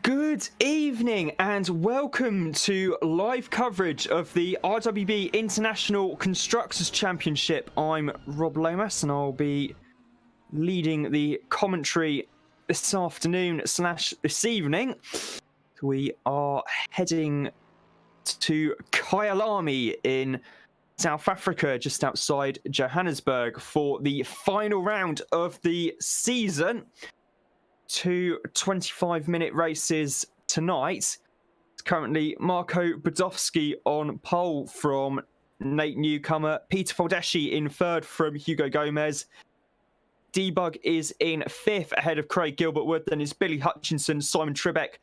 Good evening and welcome to live coverage of the RWB International Constructors Championship. I'm Rob Lomas and I'll be leading the commentary this afternoon / this evening. We are heading to Kyalami in South Africa, just outside Johannesburg, for the final round of the season. Two 25-minute races tonight. It's currently Marco Budowski on pole from Nate Newcomer, Peter Foldeschi in third from Hugo Gomez. Debug is in fifth ahead of Craig Gilbert-Wood. Then is Billy Hutchinson, Simon Tribeck,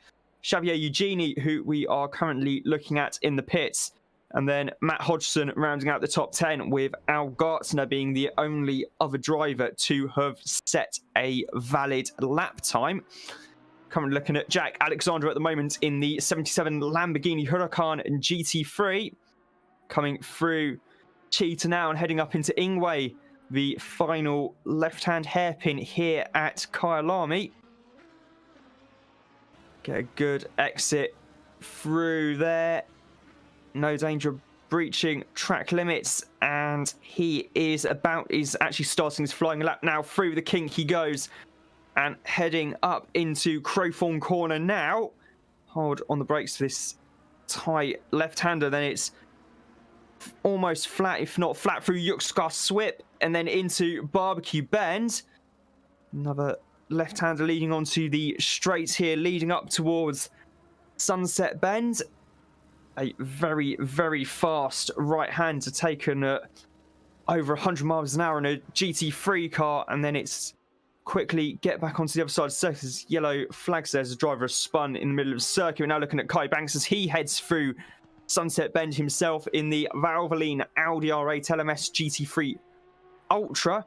Xavier Eugeni, who we are currently looking at in the pits. And then Matt Hodgson rounding out the top 10, with Al Gartner being the only other driver to have set a valid lap time. Currently looking at Jack Alexander at the moment in the 77 Lamborghini Huracan GT3. Coming through Cheetah now and heading up into Ingwe, the final left-hand hairpin here at Kyalami. Get a good exit through there. No danger of breaching track limits, and he is actually starting his flying lap now. Through the kink he goes and heading up into Crowthorne Corner now. Hold on the brakes for this tight left-hander, then it's almost flat, if not flat, through Yuxka Swip and then into Barbecue Bend. Another left-hander leading onto the straight here, leading up towards Sunset Bend. A very, very fast right-hander taken at over 100 miles an hour in a GT3 car, and then it's quickly get back onto the other side of the circuit. There's yellow flags there as the driver has spun in the middle of the circuit. We're now looking at Kai Banks as he heads through Sunset Bend himself in the Valvoline Audi R8 LMS GT3 Ultra.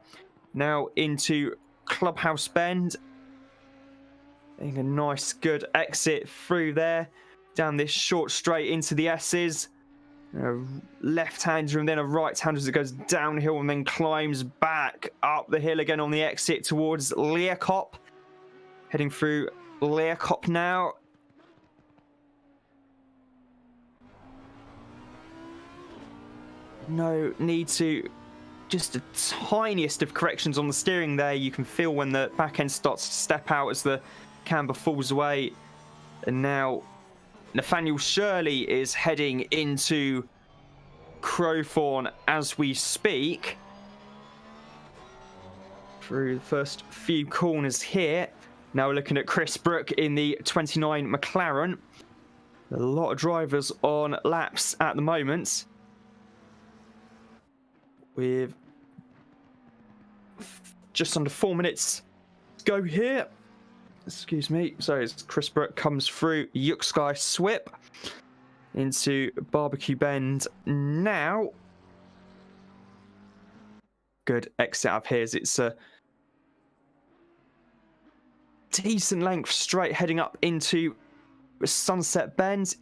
Now into Clubhouse Bend. Getting a nice, good exit through there. Down this short straight into the S's. A left-hander and then a right-hander as it goes downhill and then climbs back up the hill again on the exit towards Leerkop. Heading through Leerkop now. No need to, just the tiniest of corrections on the steering there. You can feel when the back end starts to step out as the camber falls away. And now Nathaniel Shirley is heading into Crowthorne as we speak. Through the first few corners here. Now we're looking at Chris Brook in the 29 McLaren. A lot of drivers on laps at the moment. With just under 4 minutes to go here. Excuse me. So as Chris Brook comes through Yuxkai Swip into Barbecue Bend now. Good exit up here as it's a decent length straight heading up into Sunset Bend.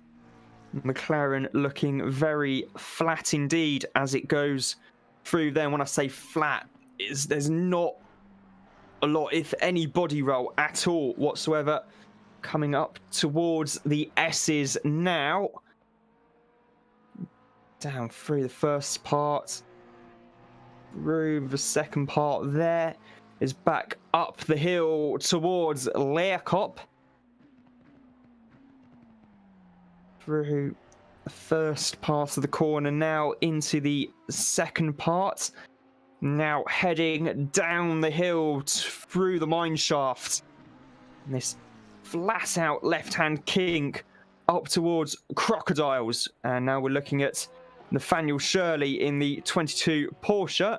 McLaren looking very flat indeed as it goes through there. When I say flat, there's not a lot, if any, body roll at all whatsoever. Coming up towards the S's now. Down through the first part. Through the second part there. Is back up the hill towards Leerkop. Through the first part of the corner now into the second part. Now heading down the hill through the mine shaft. And this flat out left-hand kink up towards Crocodiles. And now we're looking at Nathaniel Shirley in the 22 Porsche.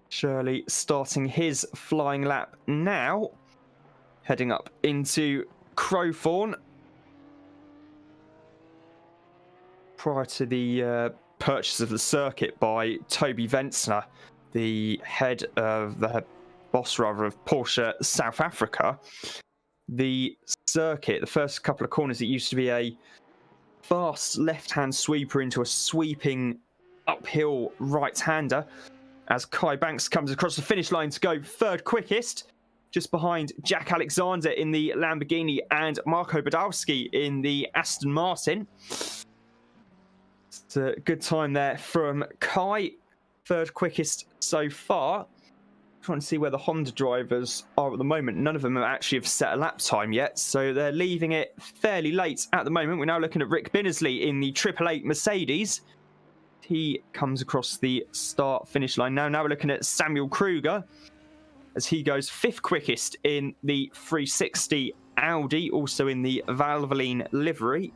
Shirley starting his flying lap now. Heading up into Crowthorne. Prior to the purchase of the circuit by Toby Ventsner, the boss of Porsche South Africa. The circuit, the first couple of corners, it used to be a fast left-hand sweeper into a sweeping uphill right-hander as Kai Banks comes across the finish line to go third quickest. just behind Jack Alexander in the Lamborghini and Marco Badowski in the Aston Martin. It's a good time there from Kai, third quickest so far. Trying to see where the Honda drivers are at the moment. None of them actually have set a lap time yet, so they're leaving it fairly late at the moment. We're now looking at Rick Binnersley in the 888 Mercedes. He comes across the start-finish line now. Now we're looking at Samuel Kruger as he goes fifth quickest in the 360 Audi, also in the Valvoline livery.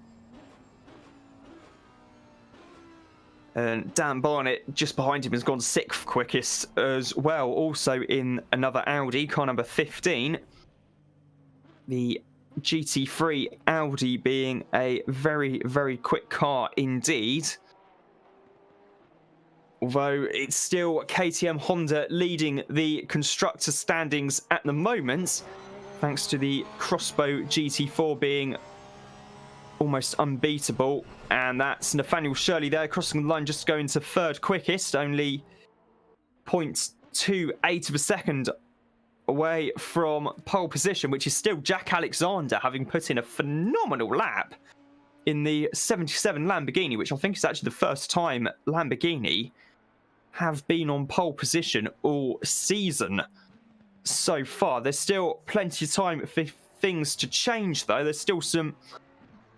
And Dan Barnett, just behind him, has gone sixth quickest as well, also in another Audi, car number 15. The GT3 Audi being a very, very quick car indeed. Although it's still KTM Honda leading the Constructors Standings at the moment, thanks to the Crossbow GT4 being almost unbeatable. And that's Nathaniel Shirley there, crossing the line, just going to third quickest, only 0.28 of a second away from pole position, which is still Jack Alexander, having put in a phenomenal lap in the 77 Lamborghini, which I think is actually the first time Lamborghini have been on pole position all season so far. There's still plenty of time for things to change, though. There's still some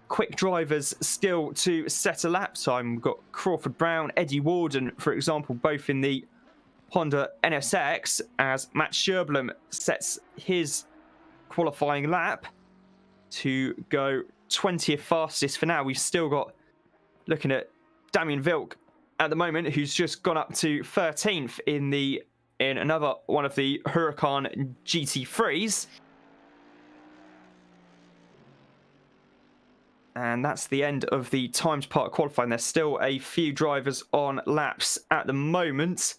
quick drivers still to set a lap time. We've got Crawford Brown, Eddie Warden, for example, both in the Honda NSX, as Matt Sherblum sets his qualifying lap to go 20th fastest for now. We've still got, looking at Damien Vilk at the moment, who's just gone up to 13th in another one of the Huracan GT3s. And that's the end of the times part qualifying. There's still a few drivers on laps at the moment, as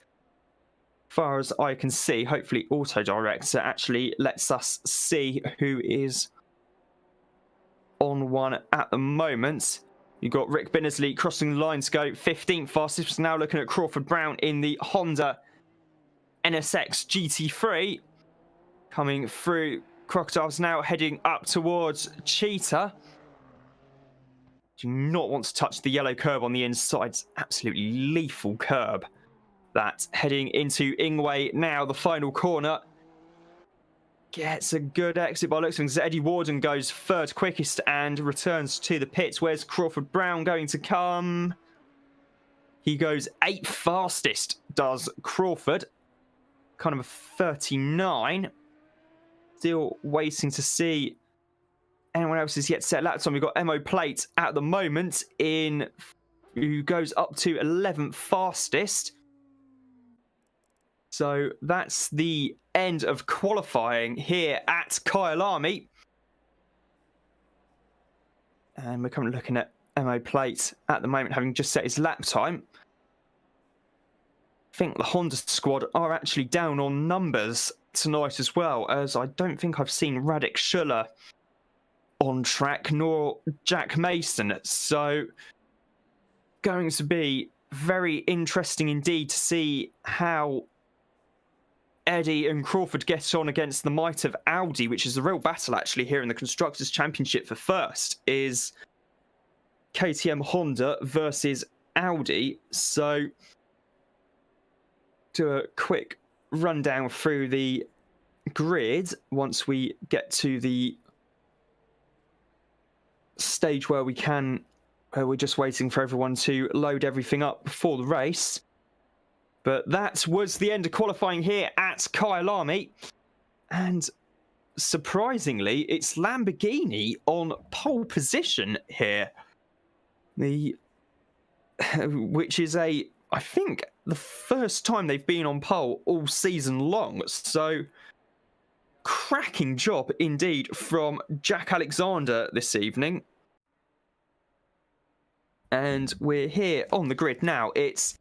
far as I can see. Hopefully Auto Director actually lets us see who is on one at the moment. You've got Rick Binnersley crossing the line to go 15th fastest. Now looking at Crawford Brown in the Honda NSX GT3. Coming through Crocodiles now, heading up towards Cheetah. Do not want to touch the yellow curb on the inside. It's absolutely lethal curb. That heading into Ingway now, the final corner. Gets a good exit by looks of things. Eddie Warden goes third quickest and returns to the pits. Where's Crawford Brown going to come? He goes 8th fastest, does Crawford. Kind of a 39. Still waiting to see anyone else is yet to set lap time. We've got Mo Plate at the moment who goes up to 11th fastest. So that's the end of qualifying here at Kyalami. And we're currently looking at Mo Plate at the moment, having just set his lap time. I think the Honda squad are actually down on numbers tonight as well, as I don't think I've seen Radek Schuller on track, nor Jack Mason. So going to be very interesting indeed to see how Eddie and Crawford get on against the might of Audi, which is a real battle actually here in the Constructors' Championship for first, is KTM Honda versus Audi. So do a quick rundown through the grid once we get to the stage where we're just waiting for everyone to load everything up before the race. But that was the end of qualifying here at Kyalami. And surprisingly, it's Lamborghini on pole position here. Which is I think, the first time they've been on pole all season long. So cracking job indeed from Jack Alexander this evening. And we're here on the grid now. It's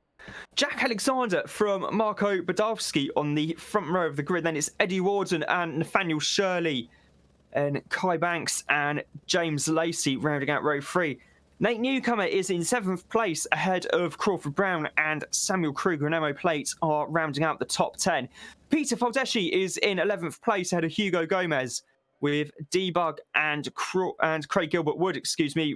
Jack Alexander from Marco Badowski on the front row of the grid. Then it's Eddie Warden and Nathaniel Shirley and Kai Banks and James Lacey rounding out row 3. Nate Newcomer is in 7th place ahead of Crawford Brown, and Samuel Kruger and Emo Plate are rounding out the top 10. Peter Faldeshi is in 11th place ahead of Hugo Gomez, with Debug and Craig Gilbert Wood,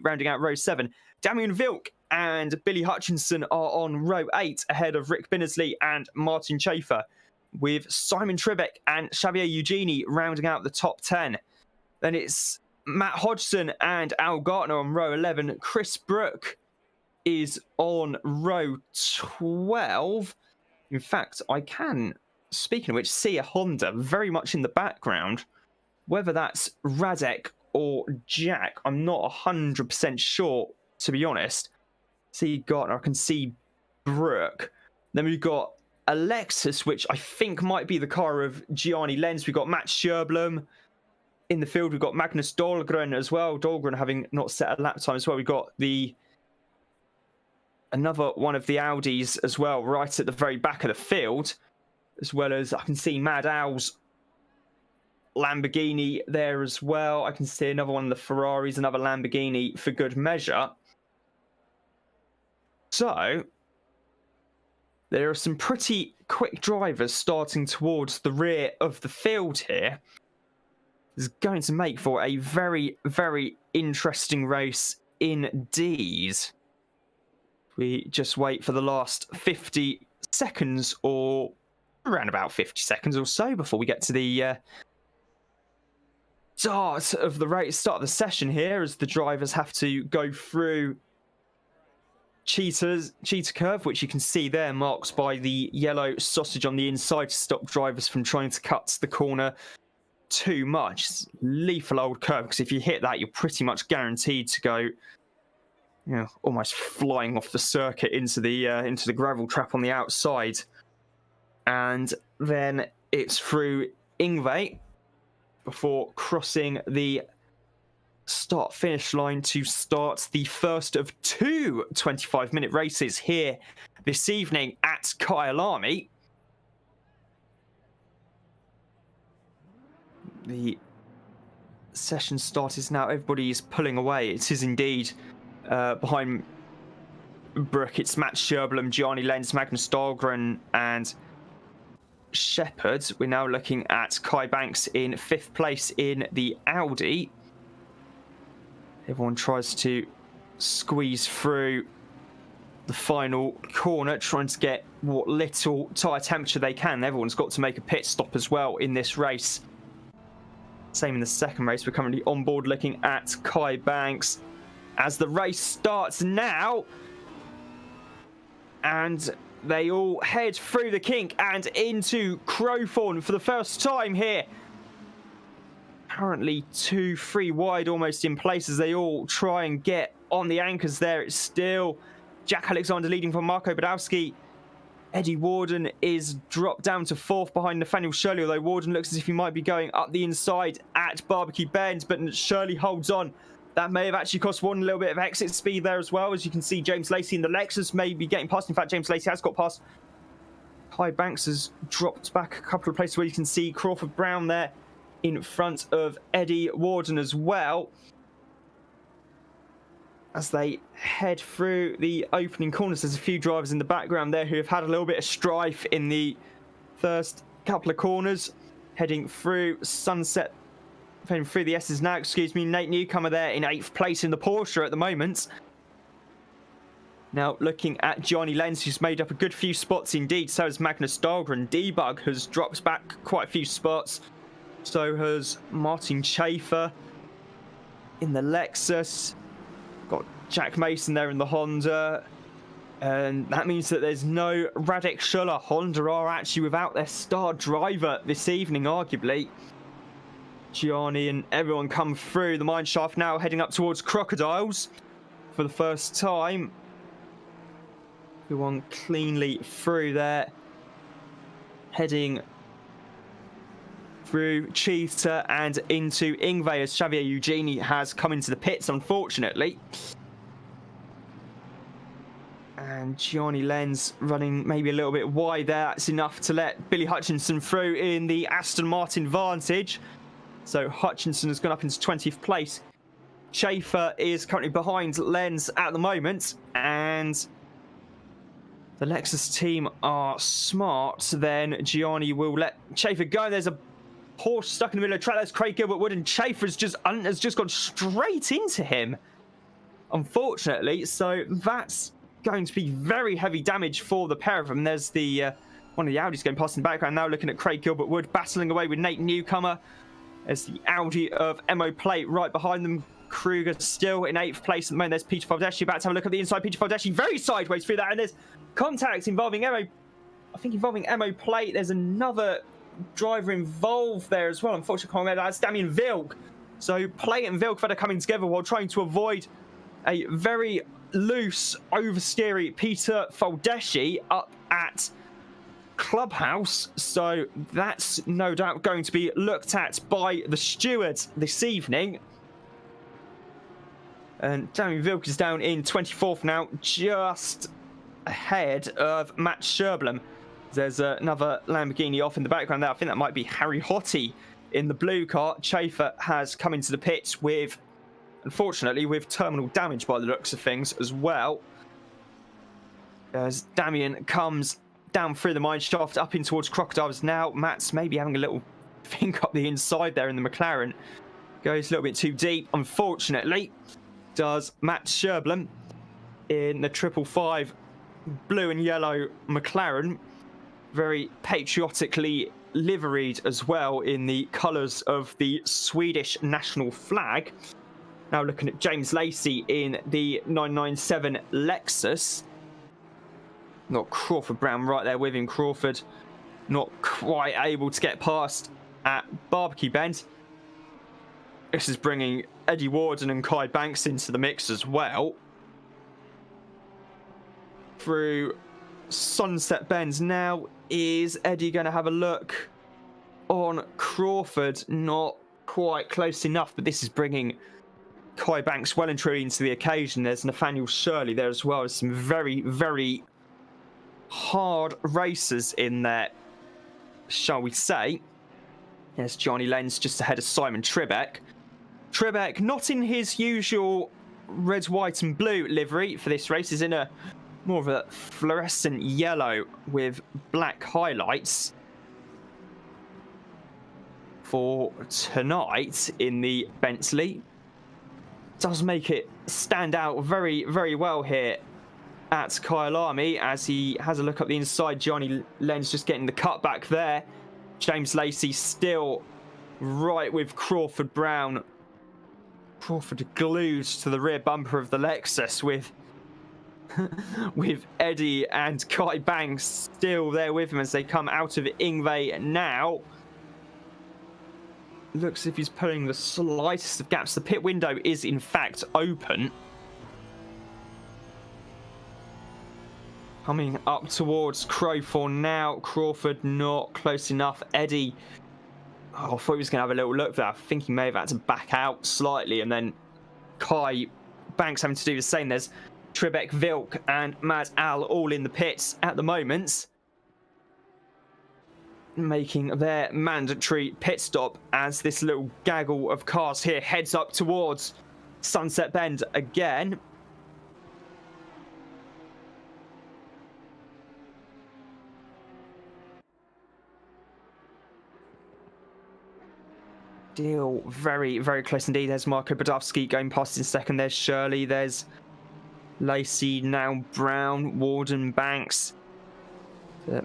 rounding out row 7. Damien Vilk and Billy Hutchinson are on row 8 ahead of Rick Binnersley and Martin Chafer, with Simon Tribeck and Xavier Eugeni rounding out the top 10. Then it's Matt Hodgson and Al Gartner on row 11. Chris Brook is on row 12. In fact, I can, speaking of which, see a Honda very much in the background. Whether that's Radek or Jack, I'm not 100% sure, to be honest. See Gartner, I can see Brook. Then we've got a Lexus, which I think might be the car of Gianni Lenz. We've got Matt Scherblum. In the field, we've got Magnus Dahlgren as well. Dahlgren having not set a lap time as well. We've got another one of the Audis as well, right at the very back of the field, as well as I can see Mad Al's Lamborghini there as well. I can see another one of the Ferraris, another Lamborghini for good measure. So there are some pretty quick drivers starting towards the rear of the field here. Is going to make for a very, very interesting race indeed. We just wait for the last 50 seconds, or around about 50 seconds or so, before we get to the start of the race, start of the session here, as the drivers have to go through Cheetah curve, which you can see there marked by the yellow sausage on the inside to stop drivers from trying to cut the corner too much. It's lethal old curve, because if you hit that, you're pretty much guaranteed to go, almost flying off the circuit into the gravel trap on the outside. And then it's through Ingve before crossing the start-finish line to start the first of two 25-minute races here this evening at Kyalami. The session start is now. Everybody is pulling away. It is indeed behind Brook. It's Matt Scherblum, Gianni Lenz, Magnus Dahlgren, and Shepherd. We're now looking at Kai Banks in 5th place in the Audi. Everyone tries to squeeze through the final corner, trying to get what little tyre temperature they can. Everyone's got to make a pit stop as well in this race. Same in the second race. We're currently on board looking at Kai Banks as the race starts now. And they all head through the kink and into Crowthorne for the first time here. Currently 2-3 wide almost in place as they all try and get on the anchors there. It's still Jack Alexander leading from Marco Badowski. Eddie Warden is dropped down to 4th behind Nathaniel Shirley, although Warden looks as if he might be going up the inside at Barbecue Bend, but Shirley holds on. That may have actually cost Warden a little bit of exit speed there as well. As you can see, James Lacey in the Lexus may be getting past. In fact, James Lacey has got past. Kai Banks has dropped back a couple of places where you can see Crawford Brown there in front of Eddie Warden as well, as they head through the opening corners. There's a few drivers in the background there who have had a little bit of strife in the first couple of corners, heading through Sunset, heading through the S's now, Nate Newcomer there in 8th place in the Porsche at the moment. Now looking at Johnny Lenz, who's made up a good few spots indeed. So has Magnus Dahlgren. Debug has dropped back quite a few spots. So has Martin Chafer in the Lexus. Got Jack Mason there in the Honda. And that means that there's no Radek Schuller. Honda are actually without their star driver this evening, arguably. Gianni and everyone come through the mine shaft now, heading up towards Crocodiles for the first time. Everyone cleanly through there, heading through Cheetah and into Ingve as Xavier Eugeni has come into the pits, unfortunately. And Gianni Lenz running maybe a little bit wide there. That's enough to let Billy Hutchinson through in the Aston Martin Vantage. So Hutchinson has gone up into 20th place. Schaefer is currently behind Lenz at the moment, and the Lexus team are smart. Then Gianni will let Schaefer go. There's a Porsche stuck in the middle of the track. That's Craig Gilbert-Wood, and Schaefer has just gone straight into him, unfortunately. So that's going to be very heavy damage for the pair of them. There's the one of the Audis going past in the background now, looking at Craig Gilbert-Wood battling away with Nate Newcomer. There's the Audi of Mo Plate right behind them. Kruger still in 8th place at the moment. There's Peter Faldeshi about to have a look at the inside. Peter Faldeshi very sideways through that, and there's contact involving involving Mo Plate. There's another driver involved there as well. Unfortunately, that's Damien Vilk. So Plate and Vilk are coming together while trying to avoid a very loose, oversteery Peter Faldeshi up at Clubhouse. So that's no doubt going to be looked at by the stewards this evening. And Damien Vilk is down in 24th now, just ahead of Matt Sherblum. There's another Lamborghini off in the background there. I think that might be Harry Hottie in the blue car. Schaefer has come into the pits with, unfortunately, with terminal damage by the looks of things as well. As Damien comes down through the mine shaft up in towards Crocodiles now. Matt's maybe having a little think up the inside there in the McLaren. Goes a little bit too deep, unfortunately. Does Matt Sherblum in the 555 blue and yellow McLaren, very patriotically liveried as well in the colours of the Swedish national flag. Now looking at James Lacey in the 997 Lexus. Got Crawford Brown right there with him. Crawford not quite able to get past at Barbecue Bend. This is bringing Eddie Warden and Kai Banks into the mix as well. Through Sunset Bend now, is Eddie going to have a look on Crawford? Not quite close enough, but this is bringing Kai Banks well and truly into the occasion. There's Nathaniel Shirley there as well. There's some very, very hard racers in there, shall we say. There's Johnny Lenz just ahead of Simon Tribeck. Tribeck not in his usual red, white and blue livery for this race. Is in a more of a fluorescent yellow with black highlights for tonight in the Bentley. Does make it stand out very, very well here at Kyalami as he has a look up the inside. Johnny Lenz just getting the cut back there. James Lacey still right with Crawford Brown. Crawford glued to the rear bumper of the Lexus with with Eddie and Kai Banks still there with him as they come out of Ingve now. Looks as if he's pulling the slightest of gaps. The pit window is in fact open. Coming up towards Crowthorne now. Crawford not close enough. Eddie, I thought he was going to have a little look there. I think he may have had to back out slightly. And then Kai Banks having to do the same. There's Tribeck, Vilk and Mad Al all in the pits at the moment, making their mandatory pit stop as this little gaggle of cars here heads up towards Sunset Bend again. Still very, very close indeed. There's Marco Badowski going past in second. There's Shirley. There's Lacey, now Brown, Warden, Banks. A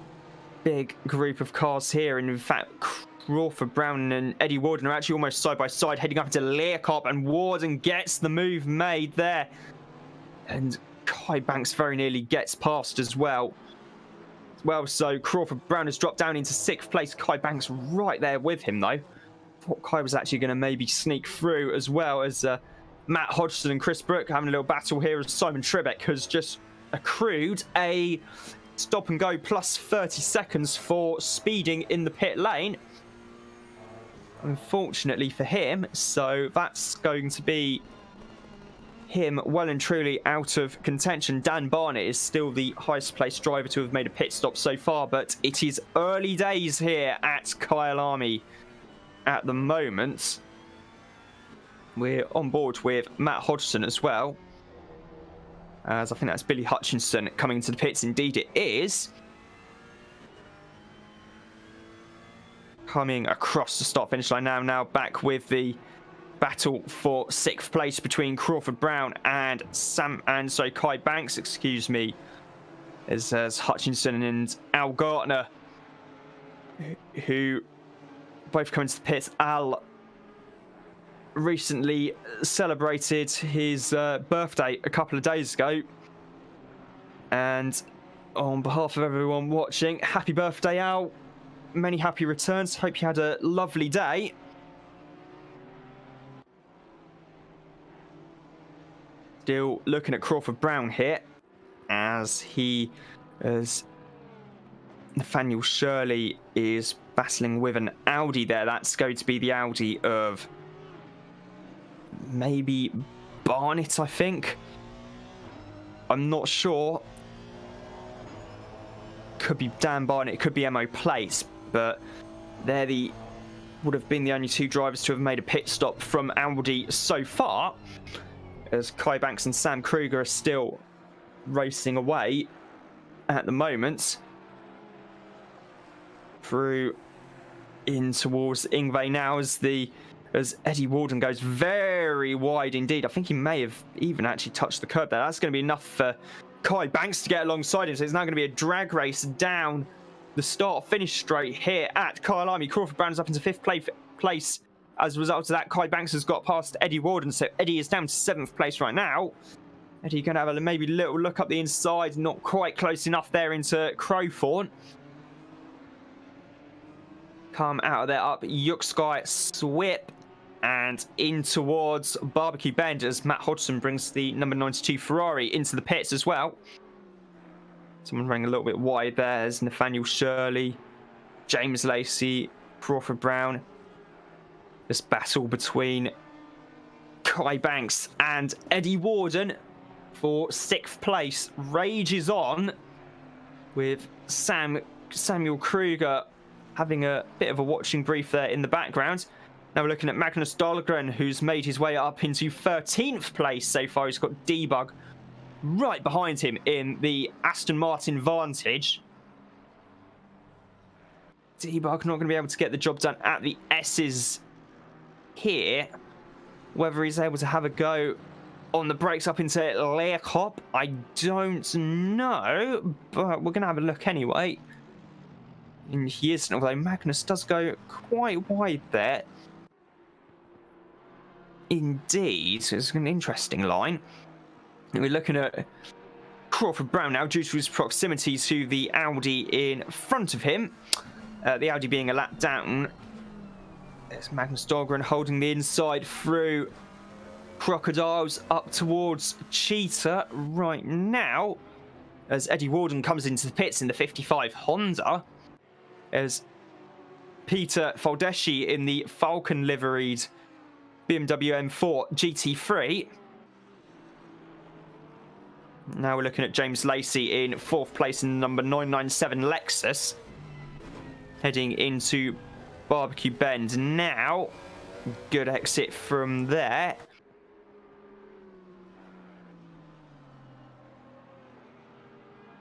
big group of cars here. And in fact, Crawford Brown and Eddie Warden are actually almost side by side, heading up into Learcop. And Warden gets the move made there. And Kai Banks very nearly gets past as well. So Crawford Brown has dropped down into 6th place. Kai Banks right there with him, though. Thought Kai was actually going to maybe sneak through, as well as Matt Hodgson and Chris Brook having a little battle here as Simon Tribeck has just accrued a stop and go plus 30 seconds for speeding in the pit lane. Unfortunately for him, so that's going to be him well and truly out of contention. Dan Barnett is still the highest placed driver to have made a pit stop so far, but it is early days here at Kyalami at the moment. we're on board with Matt Hodgson as well. As I think that's Billy Hutchinson coming into the pits. Indeed it is. Coming across the start-finish line now. Now back with the battle for 6th place between Crawford Brown and Kai Banks, excuse me. As Hutchinson and Al Gartner, who both come into the pits. Al recently celebrated his birthday a couple of days ago, and on behalf of everyone watching, happy birthday, Al. Many happy returns. Hope you had a lovely day. Still looking at Crawford Brown here, as Nathaniel Shirley is battling with an Audi there. That's going to be the Audi of maybe Barnett, I think. I'm not sure. Could be Dan Barnett, it could be MO Place, but would have been the only 2 drivers to have made a pit stop from Audi so far, as Kai Banks and Sam Kruger are still racing away at the moment. Through in towards Ingve now as Eddie Warden goes very wide indeed. I think he may have even actually touched the curb there. That's going to be enough for Kai Banks to get alongside him. So it's now going to be a drag race down the start-finish straight here at Kyalami. Crawford Brown is up into 5th place. As a result of that, Kai Banks has got past Eddie Warden. So Eddie is down to 7th place right now. Eddie going to have a maybe little look up the inside. Not quite close enough there into Crowthorne. Come out of there up Yuksky Swip and in towards Barbecue Bend as Matt Hodgson brings the number 92 Ferrari into the pits as well. Someone running a little bit wide there as Nathaniel Shirley, James Lacey, Crawford Brown. This battle between Kai Banks and Eddie Warden for 6th place rages on, with Samuel Kruger having a bit of a watching brief there in the background. Now we're looking at Magnus Dahlgren, who's made his way up into 13th place so far. He's got Debug right behind him in the Aston Martin Vantage. Debug not going to be able to get the job done at the S's here. Whether he's able to have a go on the brakes up into Leerkop, I don't know, but we're going to have a look anyway. And he isn't, although Magnus does go quite wide there. Indeed, it's an interesting line. And we're looking at Crawford Brown now due to his proximity to the Audi in front of him. The Audi being a lap down. There's Magnus Dahlgren holding the inside through Crocodiles up towards Cheetah right now, as Eddie Warden comes into the pits in the 55 Honda. As Peter Faldeschi in the Falcon liveried BMW M4 GT3. Now we're looking at James Lacey in 4th place in the number 997 Lexus, heading into Barbecue Bend now. Good exit from there.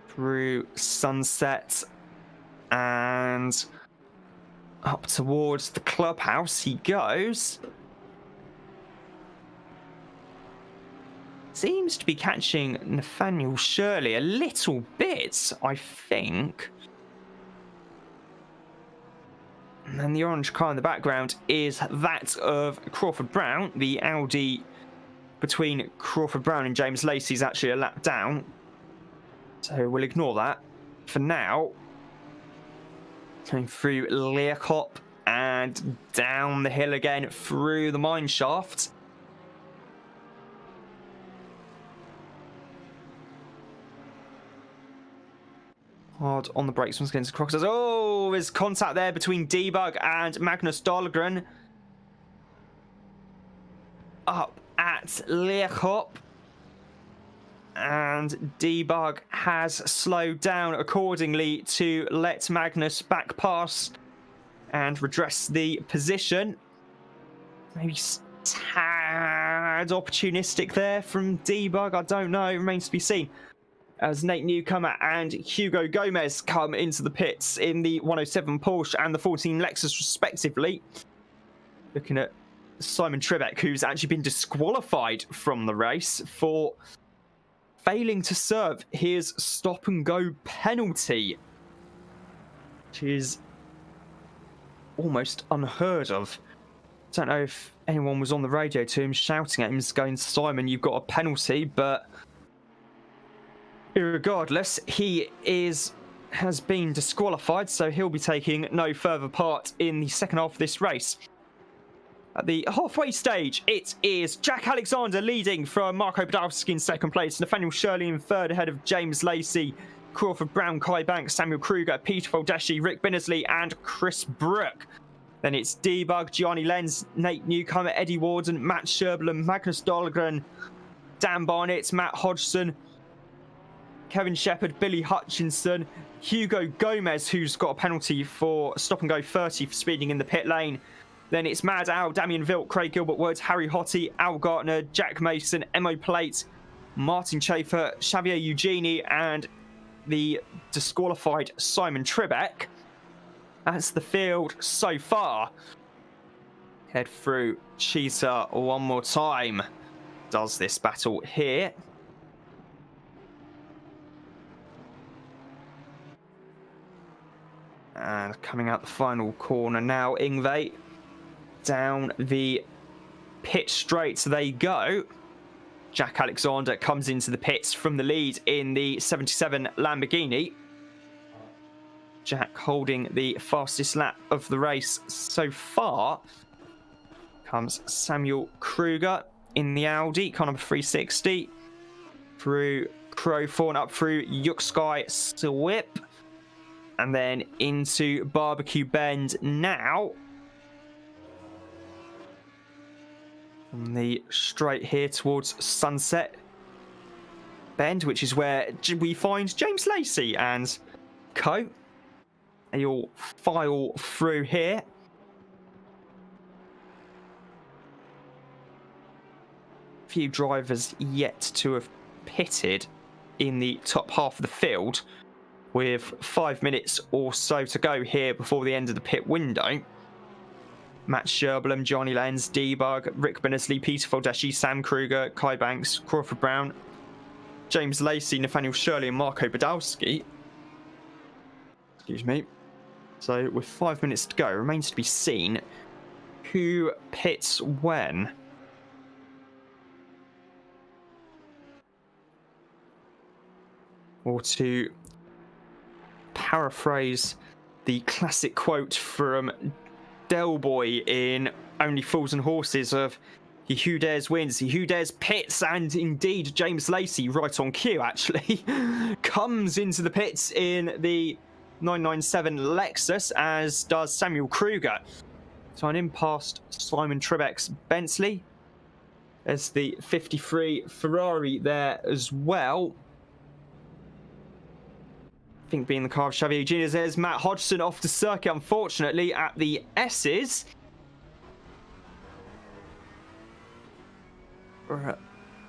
Through Sunset and up towards the clubhouse he goes. Seems to be catching Nathaniel Shirley a little bit, I think. And the orange car in the background is that of Crawford Brown. The Audi between Crawford Brown and James Lacey is actually a lap down, so we'll ignore that for now. Going through Leerkop and down the hill again through the mine shaft. Hard on the brakes once again to Crocodiles. Oh, there's contact there between Debug and Magnus Dahlgren. Up at Leerkop. And Debug has slowed down accordingly to let Magnus back past and redress the position. Maybe tad opportunistic there from Debug. I don't know. It remains to be seen. As Nate Newcomer and Hugo Gomez come into the pits in the 107 Porsche and the 14 Lexus respectively. Looking at Simon Trebek, who's actually been disqualified from the race for failing to serve his stop-and-go penalty, which is almost unheard of. Don't know if anyone was on the radio to him shouting at him, going, Simon, you've got a penalty, but regardless, he has been disqualified, so he'll be taking no further part in the second half of this race. At the halfway stage, it is Jack Alexander leading from Marco Podolski in second place, Nathaniel Shirley in third ahead of James Lacey, Crawford Brown, Kai Banks, Samuel Kruger, Peter Faldeshi, Rick Binnersley and Chris Brook. Then it's Debug, Gianni Lenz, Nate Newcomer, Eddie Warden, Matt Sherblum, Magnus Dahlgren, Dan Barnett, Matt Hodgson, Kevin Shepherd, Billy Hutchinson, Hugo Gomez, who's got a penalty for stop and go 30 for speeding in the pit lane. Then it's Mad Al, Damien Vilt, Craig Gilbert Woods, Harry Hottie, Al Gartner, Jack Mason, Emo Plate, Martin Chafer, Xavier Eugeni, and the disqualified Simon Trebek. That's the field so far. Head through Cheetah one more time. Does this battle here. And coming out the final corner now, Ingve. Down the pit straight they go. Jack Alexander comes into the pits from the lead in the 77 Lamborghini. Jack holding the fastest lap of the race so far. Comes Samuel Kruger in the Audi, car number 360. Through Crowthorne, up through Yuksky Swip. And then into Barbecue Bend now. On the straight here towards Sunset Bend, which is where we find James Lacey and co. They all file through here. Few drivers yet to have pitted in the top half of the field, with 5 minutes or so to go here before the end of the pit window. Matt Sherblum, Johnny Lenz, Debug, Rick Binnersley, Peter Faldeshi, Sam Kruger, Kai Banks, Crawford Brown, James Lacey, Nathaniel Shirley and Marco Podolski. Excuse me. So with 5 minutes to go, it remains to be seen who pits when. Or to paraphrase the classic quote from Del Boy in Only Fools and Horses of he who dares wins, he who dares pits, and indeed James Lacey, right on cue actually, comes into the pits in the 997 Lexus, as does Samuel Kruger. So I'm in past Simon Trebek's Bentley. There's the 53 Ferrari there as well. I think being the car of Xavier Jr. There's Matt Hodgson off the circuit, unfortunately, at the S's.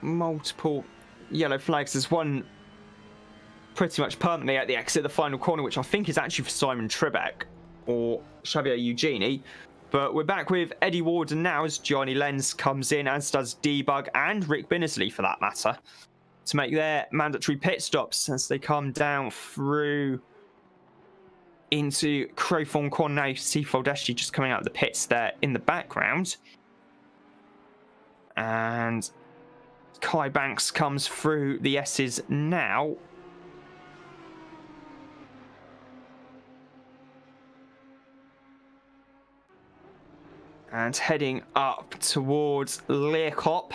Multiple yellow flags. There's one pretty much permanently at the exit, the final corner, which I think is actually for Simon Trebek or Xavier Eugeni. But we're back with Eddie Warden now as Johnny Lenz comes in, as does Debug and Rick Binnersley for that matter, to make their mandatory pit stops as they come down through into Crowthorne Corner. Now you see Faldeshi just coming out of the pits there in the background. And Kai Banks comes through the S's now. And heading up towards Learcop.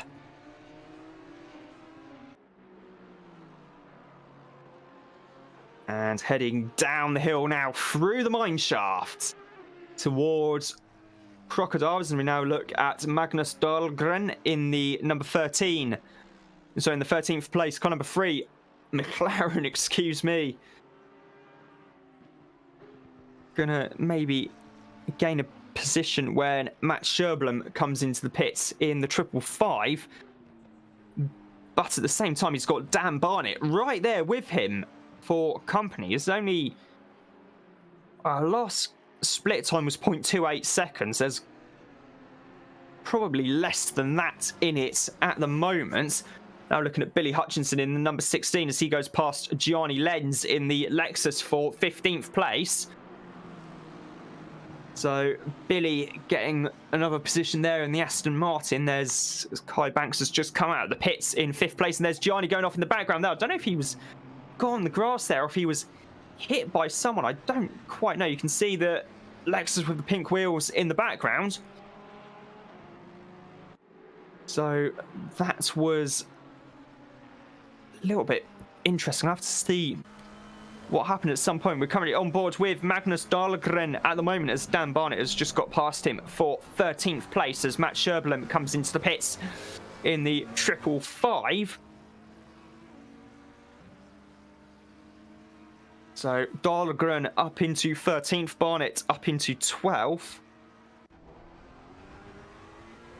And heading down the hill now through the mine shaft towards Crocodiles. And we now look at Magnus Dahlgren in the number 13. So in the 13th place, car number 3, McLaren, excuse me. Gonna maybe gain a position when Matt Sherblum comes into the pits in the 555. But at the same time, he's got Dan Barnett right there with him for company. It's only our last split time was 0.28 seconds. There's probably less than that in it at the moment. Now looking at Billy Hutchinson in the number 16 as he goes past Gianni Lenz in the Lexus for 15th place. So Billy getting another position there in the Aston Martin. There's Kai Banks has just come out of the pits in 5th place, and there's Gianni going off in the background there. I don't know if he was got on the grass there or if he was hit by someone. I don't quite know. You can see the Lexus with the pink wheels in the background. So that was a little bit interesting. I have to see what happened at some point. We're currently on board with Magnus Dahlgren at the moment as Dan Barnett has just got past him for 13th place as Matt Sherblum comes into the pits in the 555. So Dahlgren up into 13th, Barnett up into 12th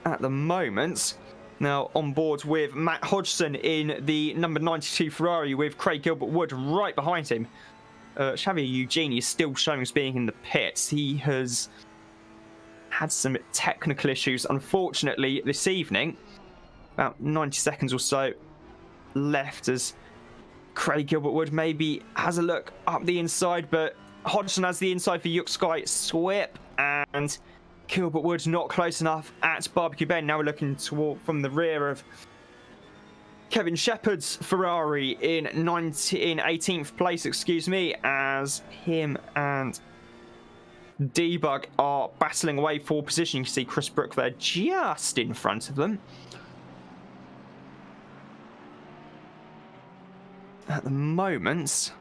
at the moment. Now on board with Matt Hodgson in the number 92 Ferrari with Craig Gilbert-Wood right behind him. Xavier Eugene is still showing as being in the pits. He has had some technical issues, unfortunately, this evening. About 90 seconds or so left as Craig Gilbert-Wood maybe has a look up the inside, but Hodgson has the inside for Yuxkai Swip, and Gilbert-Wood not close enough at Barbecue Bend. Now we're looking toward from the rear of Kevin Shepherd's Ferrari in 18th place, as him and Debug are battling away for position. You can see Chris Brook there just in front of them. At the moment,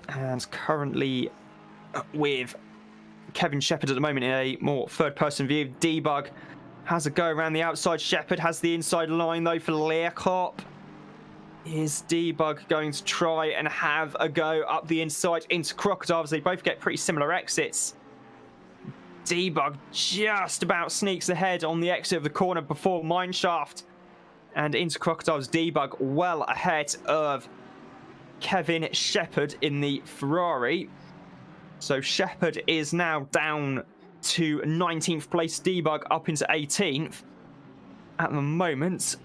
and currently with Kevin Shepherd at the moment in a more third-person view. Debug has a go around the outside. Shepherd has the inside line though for Learcop. Is Debug going to try and have a go up the inside into Crocodiles? They both get pretty similar exits. Debug just about sneaks ahead on the exit of the corner before Mineshaft, and into Crocodiles. Debug well ahead of Kevin Shepherd in the Ferrari. So Shepherd is now down to 19th place, Debug up into 18th at the moment.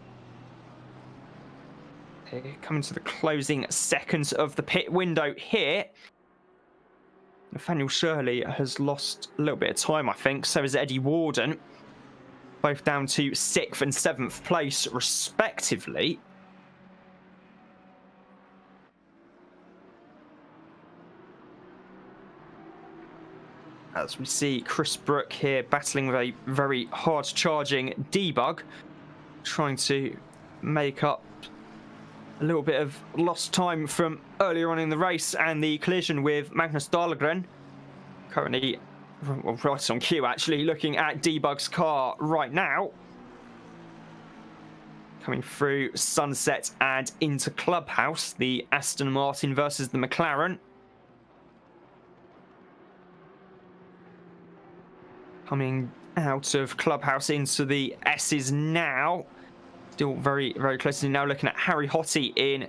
Coming to the closing seconds of the pit window here. Nathaniel Shirley has lost a little bit of time, I think. So is Eddie Warden. Both down to 6th and 7th place, respectively. As we see Chris Brook here battling with a very hard-charging Debug, trying to make up a little bit of lost time from earlier on in the race and the collision with Magnus Dahlgren. Currently, well, right on cue actually, looking at Debug's car right now. Coming through Sunset and into Clubhouse, the Aston Martin versus the McLaren. Coming out of Clubhouse into the S's now. Still very, very closely now looking at Harry Hottie in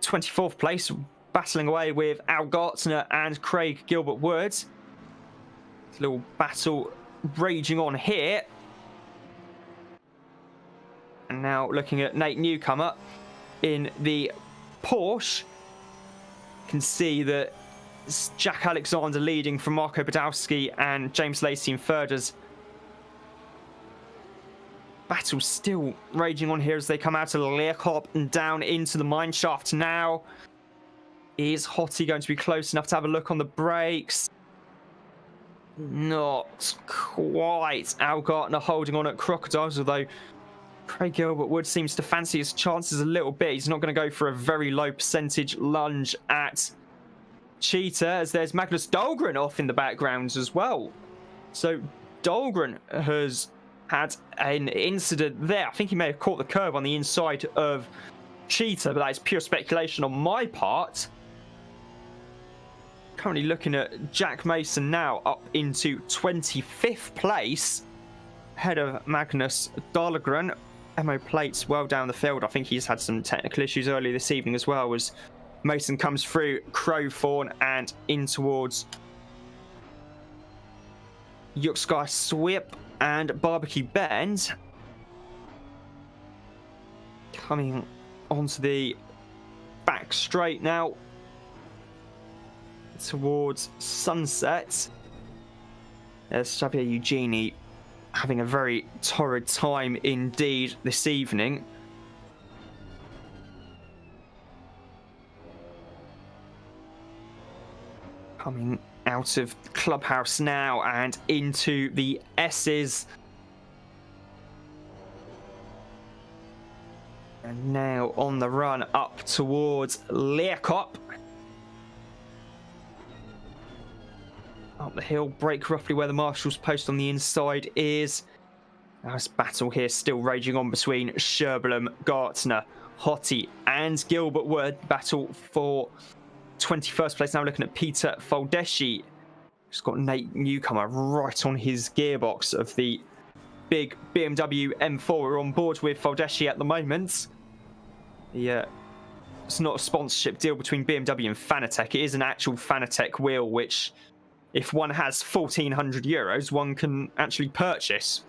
24th place, battling away with Al Gartner and Craig Gilbert-Wood. Little battle raging on here. And now looking at Nate Newcomer in the Porsche. You can see that it's Jack Alexander leading from Marco Badowski and James Lacey in third, as battle still raging on here as they come out of the Learcop and down into the mineshaft now. Is Hottie going to be close enough to have a look on the brakes? Not quite. Al Gartner holding on at Crocodiles, although Craig Gilbert-Wood seems to fancy his chances a little bit. He's not going to go for a very low percentage lunge at Cheetah, as there's Magnus Dahlgren off in the background as well. So Dahlgren has had an incident there. I think he may have caught the curb on the inside of cheater, but that is pure speculation on my part. Currently looking at Jack Mason now up into 25th place, ahead of Magnus Dahlgren. MO plates well down the field. I think he's had some technical issues earlier this evening as well, as Mason comes through Crowthorne and in towards Yuxkai Swip and Barbecue Bend. Coming onto the back straight now towards Sunset. There's Xavier Eugenie having a very torrid time indeed this evening. Coming out of the clubhouse now and into the S's. And now on the run up towards Leerkop. Up the hill, break roughly where the marshal's post on the inside is. Now this battle here still raging on between Sherblum, Gartner, Hottie and Gilbert Wood. Battle for 21st place now, looking at Peter Faldeshi. He's got Nate Newcomer right on his gearbox of the big BMW M4. We're on board with Faldeshi at the moment. Yeah, it's not a sponsorship deal between BMW and Fanatec. It is an actual Fanatec wheel, which if one has 1,400 euros, one can actually purchase.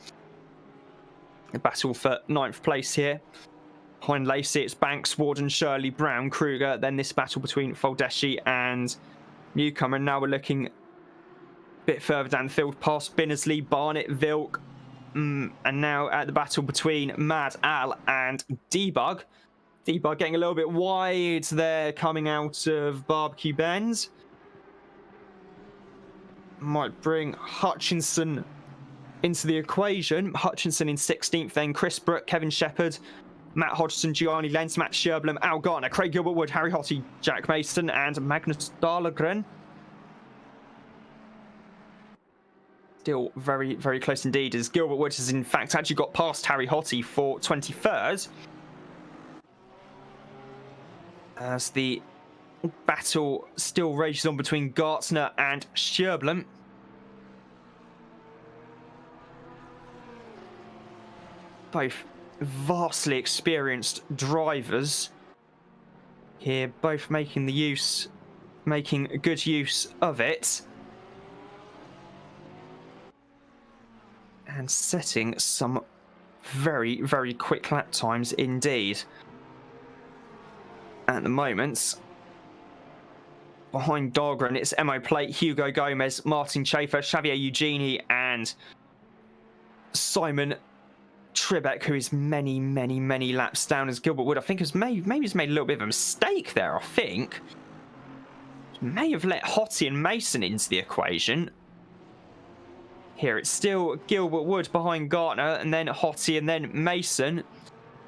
A battle for 9th place here. Behind Lacey, it's Banks, Warden, Shirley, Brown, Kruger. Then this battle between Faldeshi and Newcomer. And now we're looking a bit further down the field past Binnersley, Barnett, Vilk. And now at the battle between Mad Al and Debug. Debug getting a little bit wide there, coming out of Barbecue Bend. Might bring Hutchinson into the equation. Hutchinson in 16th, then Chris Brook, Kevin Shepherd, Matt Hodgson, Gianni Lenz, Matt Sherblum, Al Gartner, Craig Gilbert Wood, Harry Hottie, Jack Mason, and Magnus Dahlgren. Still very, very close indeed, as Gilbert Wood has in fact actually got past Harry Hottie for 23rd. As the battle still rages on between Gartner and Sherblum. Both vastly experienced drivers here, both making good use of it. And setting some very, very quick lap times indeed. At the moment, behind Dahlgren, it's MO Plate, Hugo Gomez, Martin Chafer, Xavier Eugenie, and Simon Tribeck, who is many, many, many laps down, as Gilbert Wood, I think, has maybe has made a little bit of a mistake there, I think. May have let Hottie and Mason into the equation. Here it's still Gilbert Wood behind Gartner, and then Hottie, and then Mason.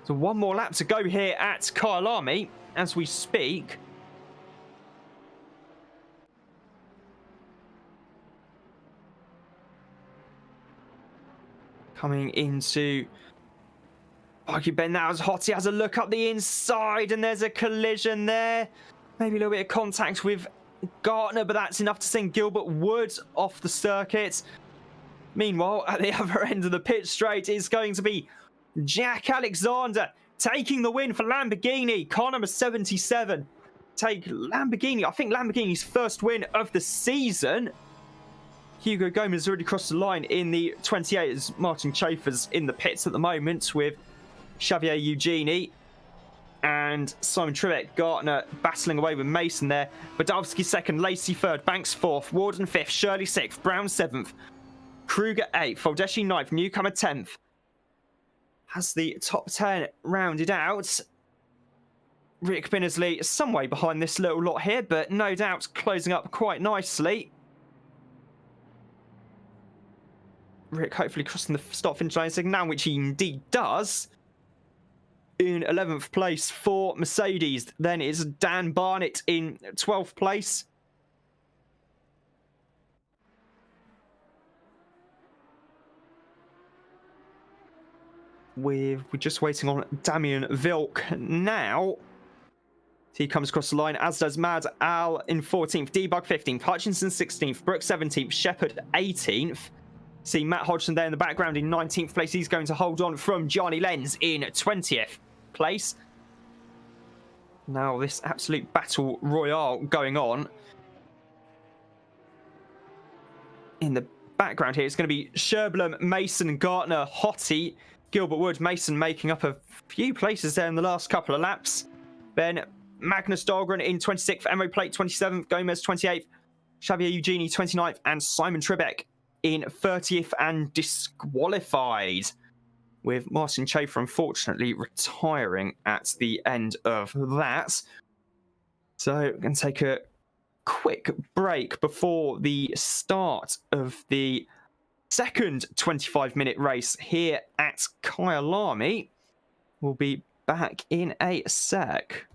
So one more lap to go here at Kyalami as we speak. Coming into Barbecue Bend now as Hottie has a look up the inside, and there's a collision there. Maybe a little bit of contact with Gartner, but that's enough to send Gilbert Wood off the circuit. Meanwhile, at the other end of the pit straight is going to be Jack Alexander taking the win for Lamborghini. Car number 77. Take Lamborghini. I think Lamborghini's first win of the season. Hugo Gomez has already crossed the line in the 28 as Martin Chafer's in the pits at the moment with Xavier Eugenie and Simon Tribeck. Gartner battling away with Mason there. Badowski second, Lacey third, Banks fourth, Warden fifth, Shirley sixth, Brown seventh, Kruger 8th, Faldeshi 9th, Newcomer 10th. Has the top 10 rounded out. Rick Binnersley some way behind this little lot here, but no doubt closing up quite nicely. Rick hopefully crossing the start-finish line now, which he indeed does. In 11th place for Mercedes. Then it's Dan Barnett in 12th place. We're just waiting on Damien Vilk now. He comes across the line, as does Mad Al in 14th, Debug 15th, Hutchinson 16th, Brooks 17th, Shepherd 18th. See Matt Hodgson there in the background in 19th place. He's going to hold on from Johnny Lenz in 20th place. Now this absolute battle royale going on. In the background here, it's going to be Sherblum, Mason, Gartner, Hottie, Gilbert Wood, Mason making up a few places there in the last couple of laps. Then Magnus Dahlgren in 26th, Emo Plate 27th, Gomez 28th, Xavier Eugeni 29th, and Simon Trebek in 30th and disqualified. With Martin Chafer unfortunately retiring at the end of that. So we're going to take a quick break before the start of the second 25-minute race here at Kyalami. We'll be back in a sec.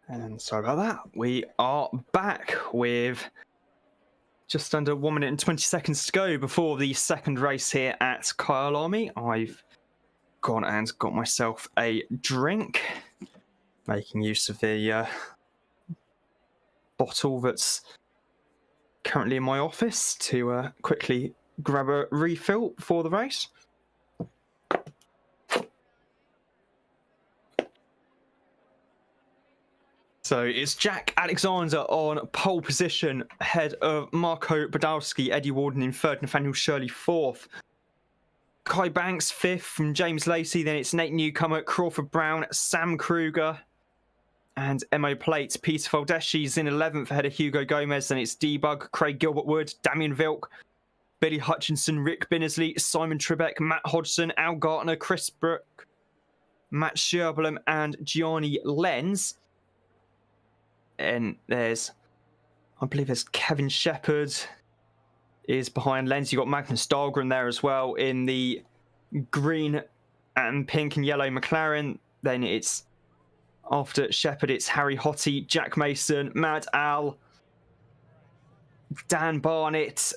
And sorry about that. We are back with just under 1 minute and 20 seconds to go before the second race here at Kyalami. I've gone and got myself a drink, making use of the bottle that's currently in my office to quickly grab a refill for the race. So it's Jack Alexander on pole position, ahead of Marco Badowski, Eddie Warden in third, Nathaniel Shirley fourth. Kai Banks fifth from James Lacey, then it's Nate Newcomer, Crawford Brown, Sam Kruger, and MO Plate. Peter Foldeschi's in 11th ahead of Hugo Gomez, then it's Debug, Craig Gilbert-Wood, Damien Vilk, Billy Hutchinson, Rick Binnersley, Simon Trebek, Matt Hodgson, Al Gartner, Chris Brook, Matt Sherblum, and Gianni Lenz. And there's, I believe there's Kevin Shepherd is behind Lenz. You've got Magnus Dahlgren there as well in the green and pink and yellow McLaren. Then it's, after Shepherd, it's Harry Hottie, Jack Mason, Matt Al, Dan Barnett,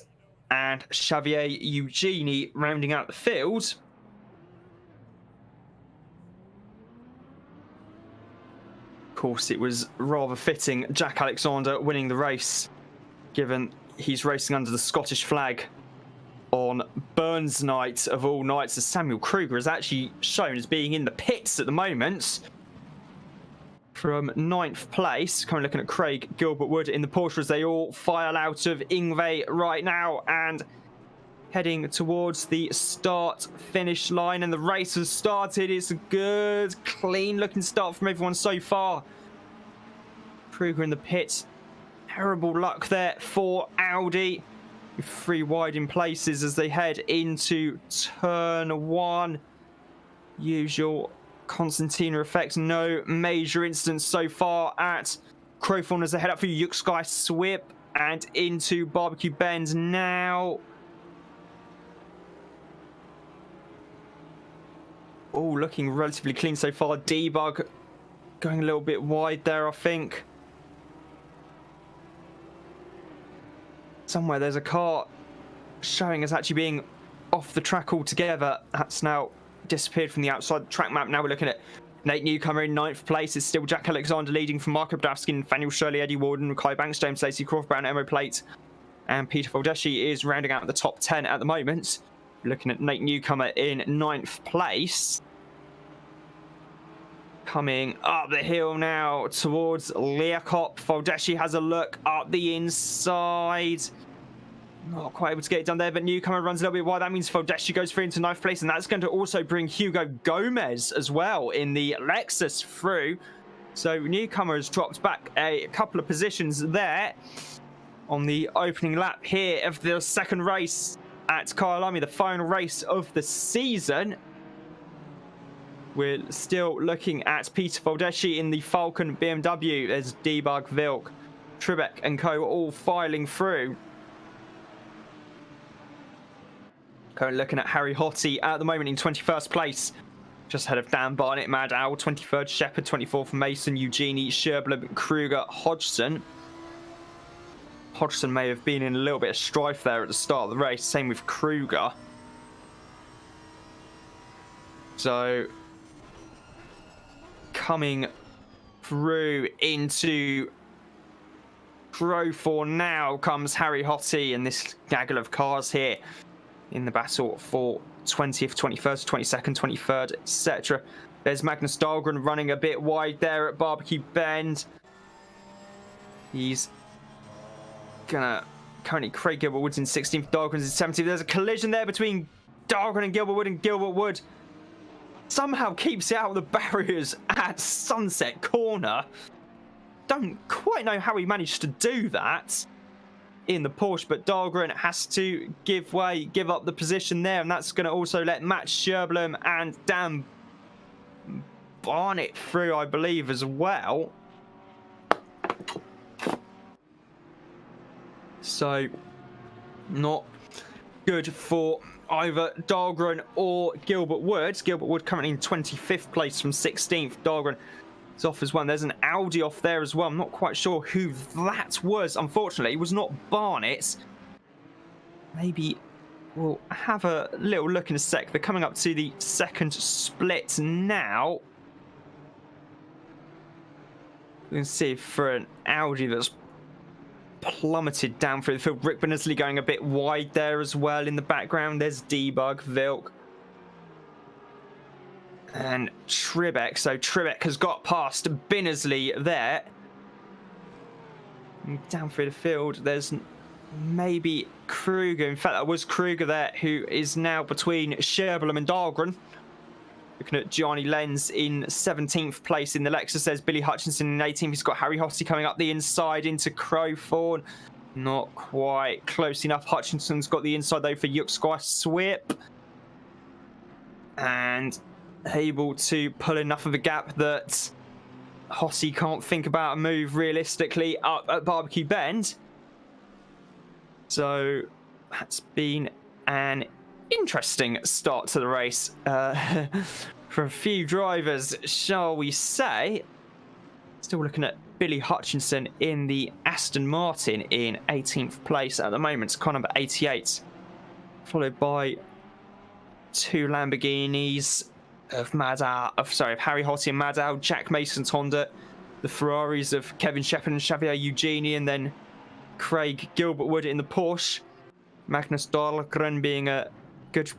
and Xavier Eugenie rounding out the field. Of course, it was rather fitting Jack Alexander winning the race, given he's racing under the Scottish flag on Burns night of all nights, as Samuel Kruger is actually shown as being in the pits at the moment from 9th place. Currently looking at Craig Gilbert-Wood in the Porsche as they all file out of Ingve right now and heading towards the start-finish line, and the race has started. It's a good, clean-looking start from everyone so far. Kruger in the pits. Terrible luck there for Audi. 3 wide in places as they head into turn 1. Usual Constantina effect. No major incidents so far at Crowthorne as they head up for Yuxkai Swip and into Barbecue Bend now. Oh, looking relatively clean so far. Debug going a little bit wide there, I think. Somewhere there's a car showing as actually being off the track altogether. That's now disappeared from the outside track map. Now we're looking at Nate Newcomer in 9th place. It's still Jack Alexander leading from Marco Badowski, Nathaniel Shirley, Eddie Warden, Kai Banks, James Lacey, Crawford Brown, Emo Plate, and Peter Foldeschi is rounding out the top 10 at the moment. Looking at Nate Newcomer in 9th place. Coming up the hill now towards Leacop. Foldeschi has a look up the inside. Not quite able to get it done there, but Newcomer runs a little bit wide. That means Foldeschi goes through into 9th place, and that's going to also bring Hugo Gomez as well in the Lexus through. So Newcomer has dropped back a couple of positions there on the opening lap here of the second race at Kyalami, the final race of the season. We're still looking at Peter Foldeschi in the Falcon BMW. There's Debug, Vilk, Trebek and co all filing through. Currently looking at Harry Hottie at the moment in 21st place. Just ahead of Dan Barnett, Mad Owl, 23rd, Shepherd, 24th, Mason, Eugenie, Sherblum, Kruger, Hodgson. Hodgson may have been in a little bit of strife there at the start of the race. Same with Kruger. So coming through into Crowthorne now comes Harry Hottie and this gaggle of cars here in the battle for 20th, 21st, 22nd, 23rd, etc. There's Magnus Dahlgren running a bit wide there at Barbecue Bend. He's gonna currently Craig Gilbert-Wood's in 16th, Dahlgren's in 17th. There's a collision there between Dahlgren and Gilbert-Wood somehow keeps it out of the barriers at Sunset Corner. Don't quite know how he managed to do that in the Porsche, but Dahlgren has to give up the position there, and that's going to also let Matt Sherblum and Dan Barnett through, I believe, as well. So, not good for either Dahlgren or Gilbert-Wood. Gilbert-Wood currently in 25th place from 16th. Dahlgren It's off as well. There's an Audi off there as well. I'm not quite sure who that was. Unfortunately, it was not Barnett. Maybe we'll have a little look in a sec. They're coming up to the second split now. We can see for an Audi that's plummeted down through the field. Rick Berners-Lee going a bit wide there as well in the background. There's Debug, Vilk, and Tribeck. So Tribeck has got past Berners-Lee there. And down through the field, there's maybe Kruger. In fact, that was Kruger there, who is now between Sherbourne and Dahlgren. Looking at Johnny Lenz in 17th place in the Lexus. There's Billy Hutchinson in 18th. He's got Harry Hosty coming up the inside into Crowthorne. Not quite close enough. Hutchinson's got the inside though for Yuxquai Swip. And able to pull enough of a gap that Hosty can't think about a move realistically up at Barbecue Bend. So that's been an interesting start to the race for a few drivers, shall we say. Still looking at Billy Hutchinson in the Aston Martin in 18th place at the moment, car number 88, followed by two Lamborghinis of Harry Hottie and Maddow, Jack Mason's Honda, the Ferraris of Kevin Shepherd and Xavier Eugenie, and then Craig Gilbert-Wood in the Porsche. Magnus Dahlgren being a good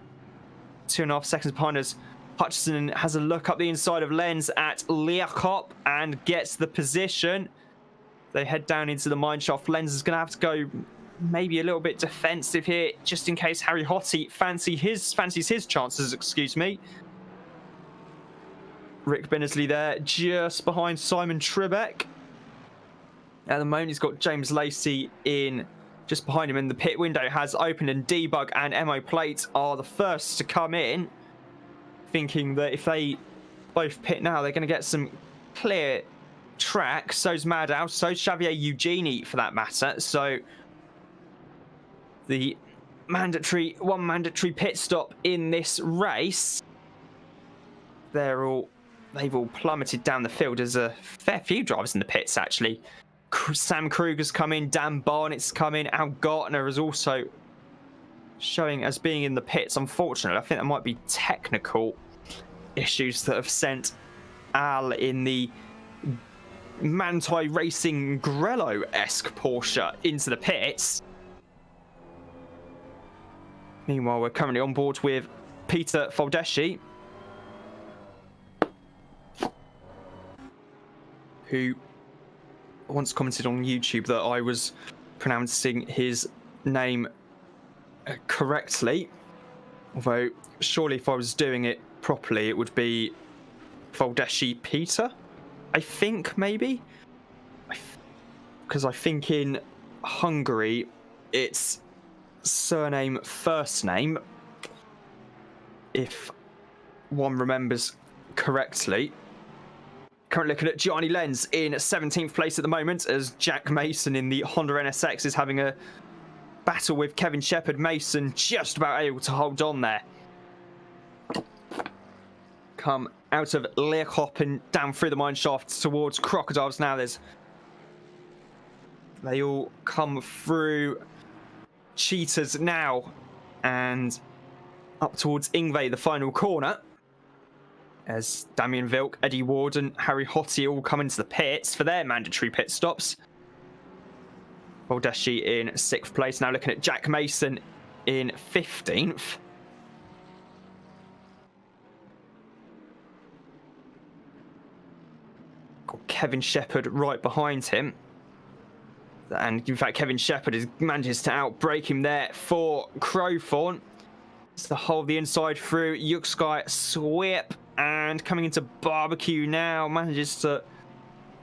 2.5 seconds behind us. Hutchinson has a look up the inside of Lenz at Learkop and gets the position. They head down into the mineshaft. Lenz is going to have to go maybe a little bit defensive here, just in case Harry Hottie fancies his chances, excuse me. Rick Berners-Lee there, just behind Simon Tribeck. At the moment, he's got James Lacey in just behind him, and the pit window has opened, and Debug and MO Plate are the first to come in, thinking that if they both pit now, they're going to get some clear track. So's Maddow, so's Xavier Eugenie for that matter. So the one mandatory pit stop in this race. They've all plummeted down the field. There's a fair few drivers in the pits actually. Sam Kruger's come in, Dan Barnett's come in, Al Gartner is also showing as being in the pits. Unfortunately, I think there might be technical issues that have sent Al in the Manti Racing Grello-esque Porsche into the pits. Meanwhile, we're currently on board with Peter Faldeschi, who once commented on YouTube that I was pronouncing his name correctly, although surely if I was doing it properly it would be Faldeschi Peter, I think, maybe, because I think in Hungary it's surname first name, if one remembers correctly. Currently looking at Johnny Lenz in 17th place at the moment, as Jack Mason in the Honda NSX is having a battle with Kevin Shepherd. Mason just about able to hold on there. Come out of Leerkop and down through the mine shaft towards Crocodiles now. They all come through Cheetahs now and up towards Ingve, the final corner, as Damien Vilk, Eddie Ward and Harry Hottie all come into the pits for their mandatory pit stops. Faldeschi in 6th place. Now looking at Jack Mason in 15th. Got Kevin Shepherd right behind him. And in fact, Kevin Shepherd manages to outbrake him there for Crowthorne. It's to hold the inside through Yuxkai Swip. And coming into Barbecue now, manages to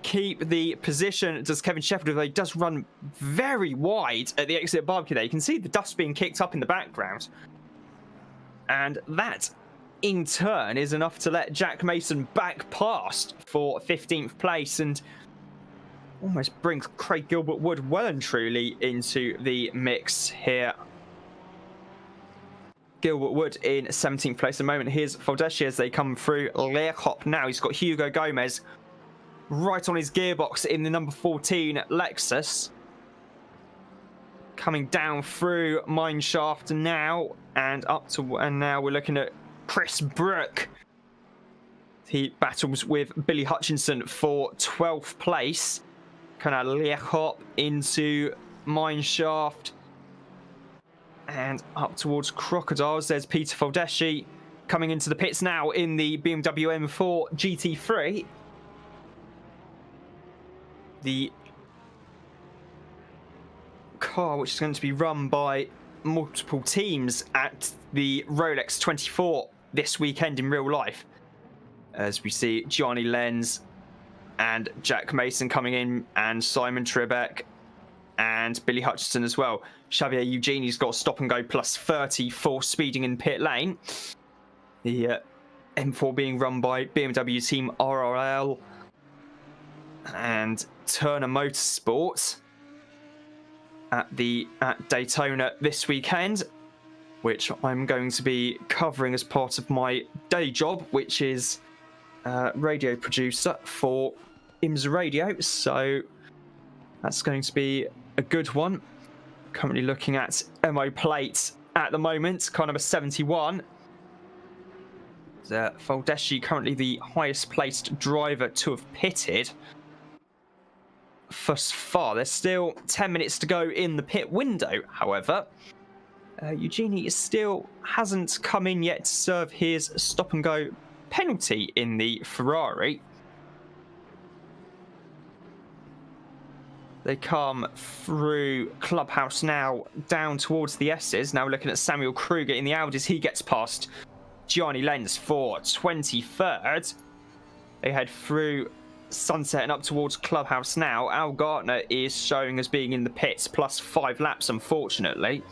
keep the position. Does Kevin Shepherd, although he does run very wide at the exit of Barbecue there. You can see the dust being kicked up in the background. And that, in turn, is enough to let Jack Mason back past for 15th place and almost brings Craig Gilbert-Wood well and truly into the mix here. Gilbert-Wood in 17th place at the moment. Here's Faldeschi as they come through Leerkop now. He's got Hugo Gomez right on his gearbox in the number 14 Lexus. Coming down through mineshaft now, and now we're looking at Chris Brook. He battles with Billy Hutchinson for 12th place. Kind of hop into mineshaft and up towards Crocodiles. There's Peter Foldeschi coming into the pits now in the BMW M4 GT3. The car which is going to be run by multiple teams at the Rolex 24 this weekend in real life. As we see Johnny Lenz and Jack Mason coming in, and Simon Trebek and Billy Hutchinson as well. Xavier Eugeni's got stop and go plus 30 for speeding in pit lane. The M4 being run by BMW team RRL and Turner Motorsports at Daytona this weekend, which I'm going to be covering as part of my day job, which is radio producer for IMSA Radio. So that's going to be a good one. Currently looking at MO plates at the moment, car number 71. Foldeschi currently the highest placed driver to have pitted thus far. There's still 10 minutes to go in the pit window, however. Eugenie still hasn't come in yet to serve his stop and go penalty in the Ferrari. They come through Clubhouse now, down towards the S's. Now we're looking at Samuel Kruger in the Audis. He gets past Gianni Lenz for 23rd. They head through Sunset and up towards Clubhouse now. Al Gartner is showing as being in the pits, plus 5 laps, unfortunately.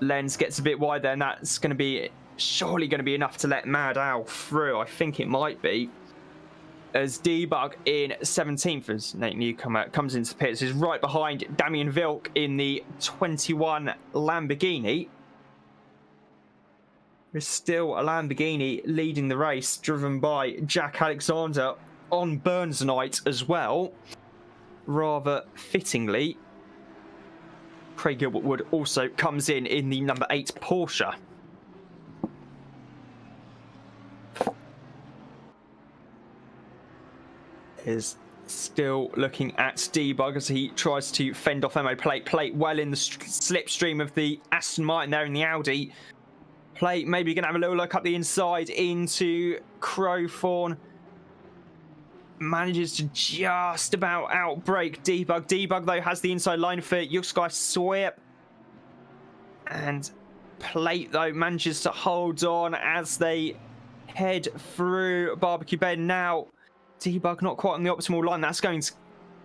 Lenz gets a bit wide there, and that's going to be surely going to be enough to let Mad Al through. I think it might be. As Debug in 17th, as Nate Newcomer comes into the pits, is right behind Damien Vilk in the 21 Lamborghini. There's still a Lamborghini leading the race, driven by Jack Alexander on Burns night as well. Rather fittingly, Craig Gilbert Wood also comes in the number 8 Porsche. Is still looking at Debug as he tries to fend off MO Plate well in the slipstream of the Aston Martin there in the Audi. Plate maybe going to have a little look up the inside into Crowthorne. Manages to just about outbrake Debug. Debug, though, has the inside line for Yuxkai Swip. And Plate, though, manages to hold on as they head through Barbecue Bend now. Debug not quite on the optimal line. That's going to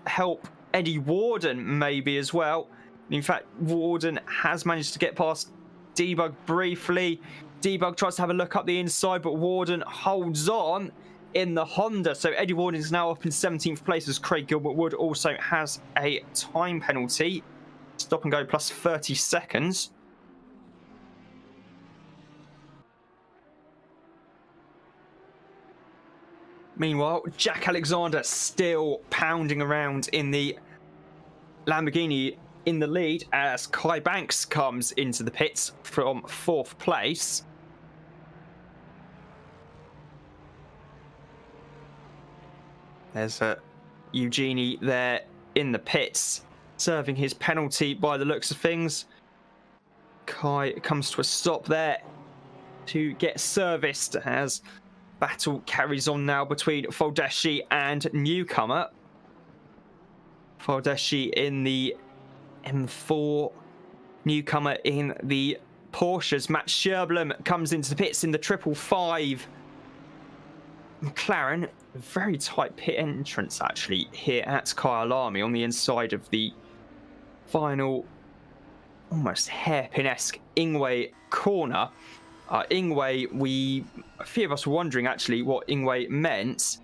help Eddie Warden maybe as well. In fact, Warden has managed to get past Debug briefly. Debug tries to have a look up the inside, but Warden holds on in the Honda. So Eddie Warden is now up in 17th place, as Craig Gilbert Wood also has a time penalty. Stop and go plus 30 seconds. Meanwhile, Jack Alexander still pounding around in the Lamborghini in the lead as Kai Banks comes into the pits from 4th place. There's Eugenie there in the pits, serving his penalty by the looks of things. Kai comes to a stop there to get serviced as battle carries on now between Foldeschi and Newcomer. Foldeschi in the M4, Newcomer in the Porsches. Matt Sherblum comes into the pits in the 555 McLaren. A very tight pit entrance actually here at Kyalami on the inside of the final almost hairpin-esque Ingwe corner. Ingwe, a few of us were wondering actually what Ingwe meant,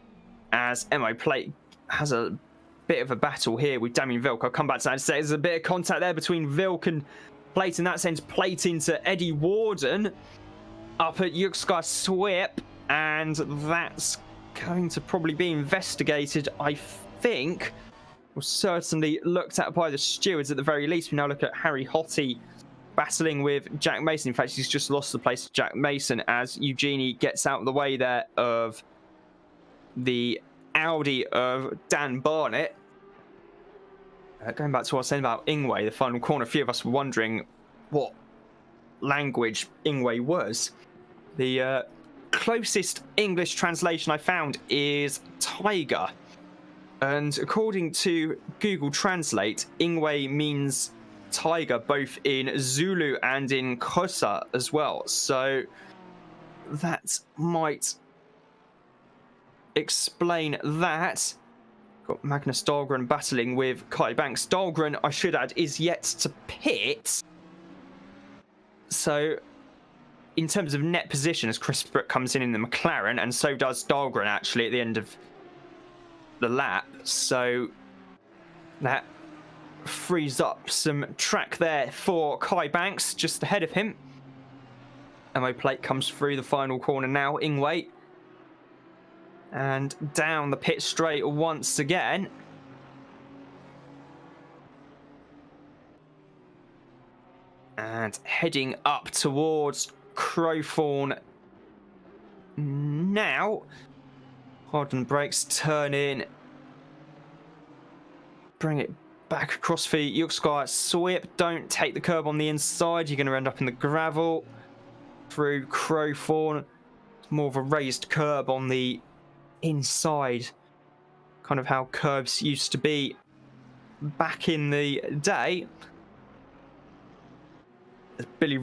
as MO Plate has a bit of a battle here with Damien Vilk. I'll come back to that and say there's a bit of contact there between Vilk and Plate. In that sense, Plate into Eddie Warden up at Yuxkai Swip, and that's going to probably be investigated, I think. Well, certainly looked at by the stewards at the very least. We now look at Harry Hottie battling with Jack Mason. In fact, he's just lost the place to Jack Mason as Eugenie gets out of the way there of the Audi of Dan Barnett. Going back to what I was saying about Ingwe, the final corner, a few of us were wondering what language Ingwe was. The closest English translation I found is tiger. And according to Google Translate, Ingwe means tiger both in Zulu and in Xhosa as well. So that might explain that. Got Magnus Dahlgren battling with Kai Banks. Dahlgren, I should add, is yet to pit. So in terms of net position, as Chris Brook comes in the McLaren, and so does Dahlgren actually at the end of the lap. So that frees up some track there for Kai Banks just ahead of him. MO plate comes through the final corner now, Ingwe. And down the pit straight once again. And heading up towards Crowthorne now. Harden brakes, turn in. Bring it back across the Yorkshire sweep. Don't take the curb on the inside. You're going to end up in the gravel. Through Crowthorne. It's more of a raised curb on the inside, kind of how curbs used to be back in the day. Billy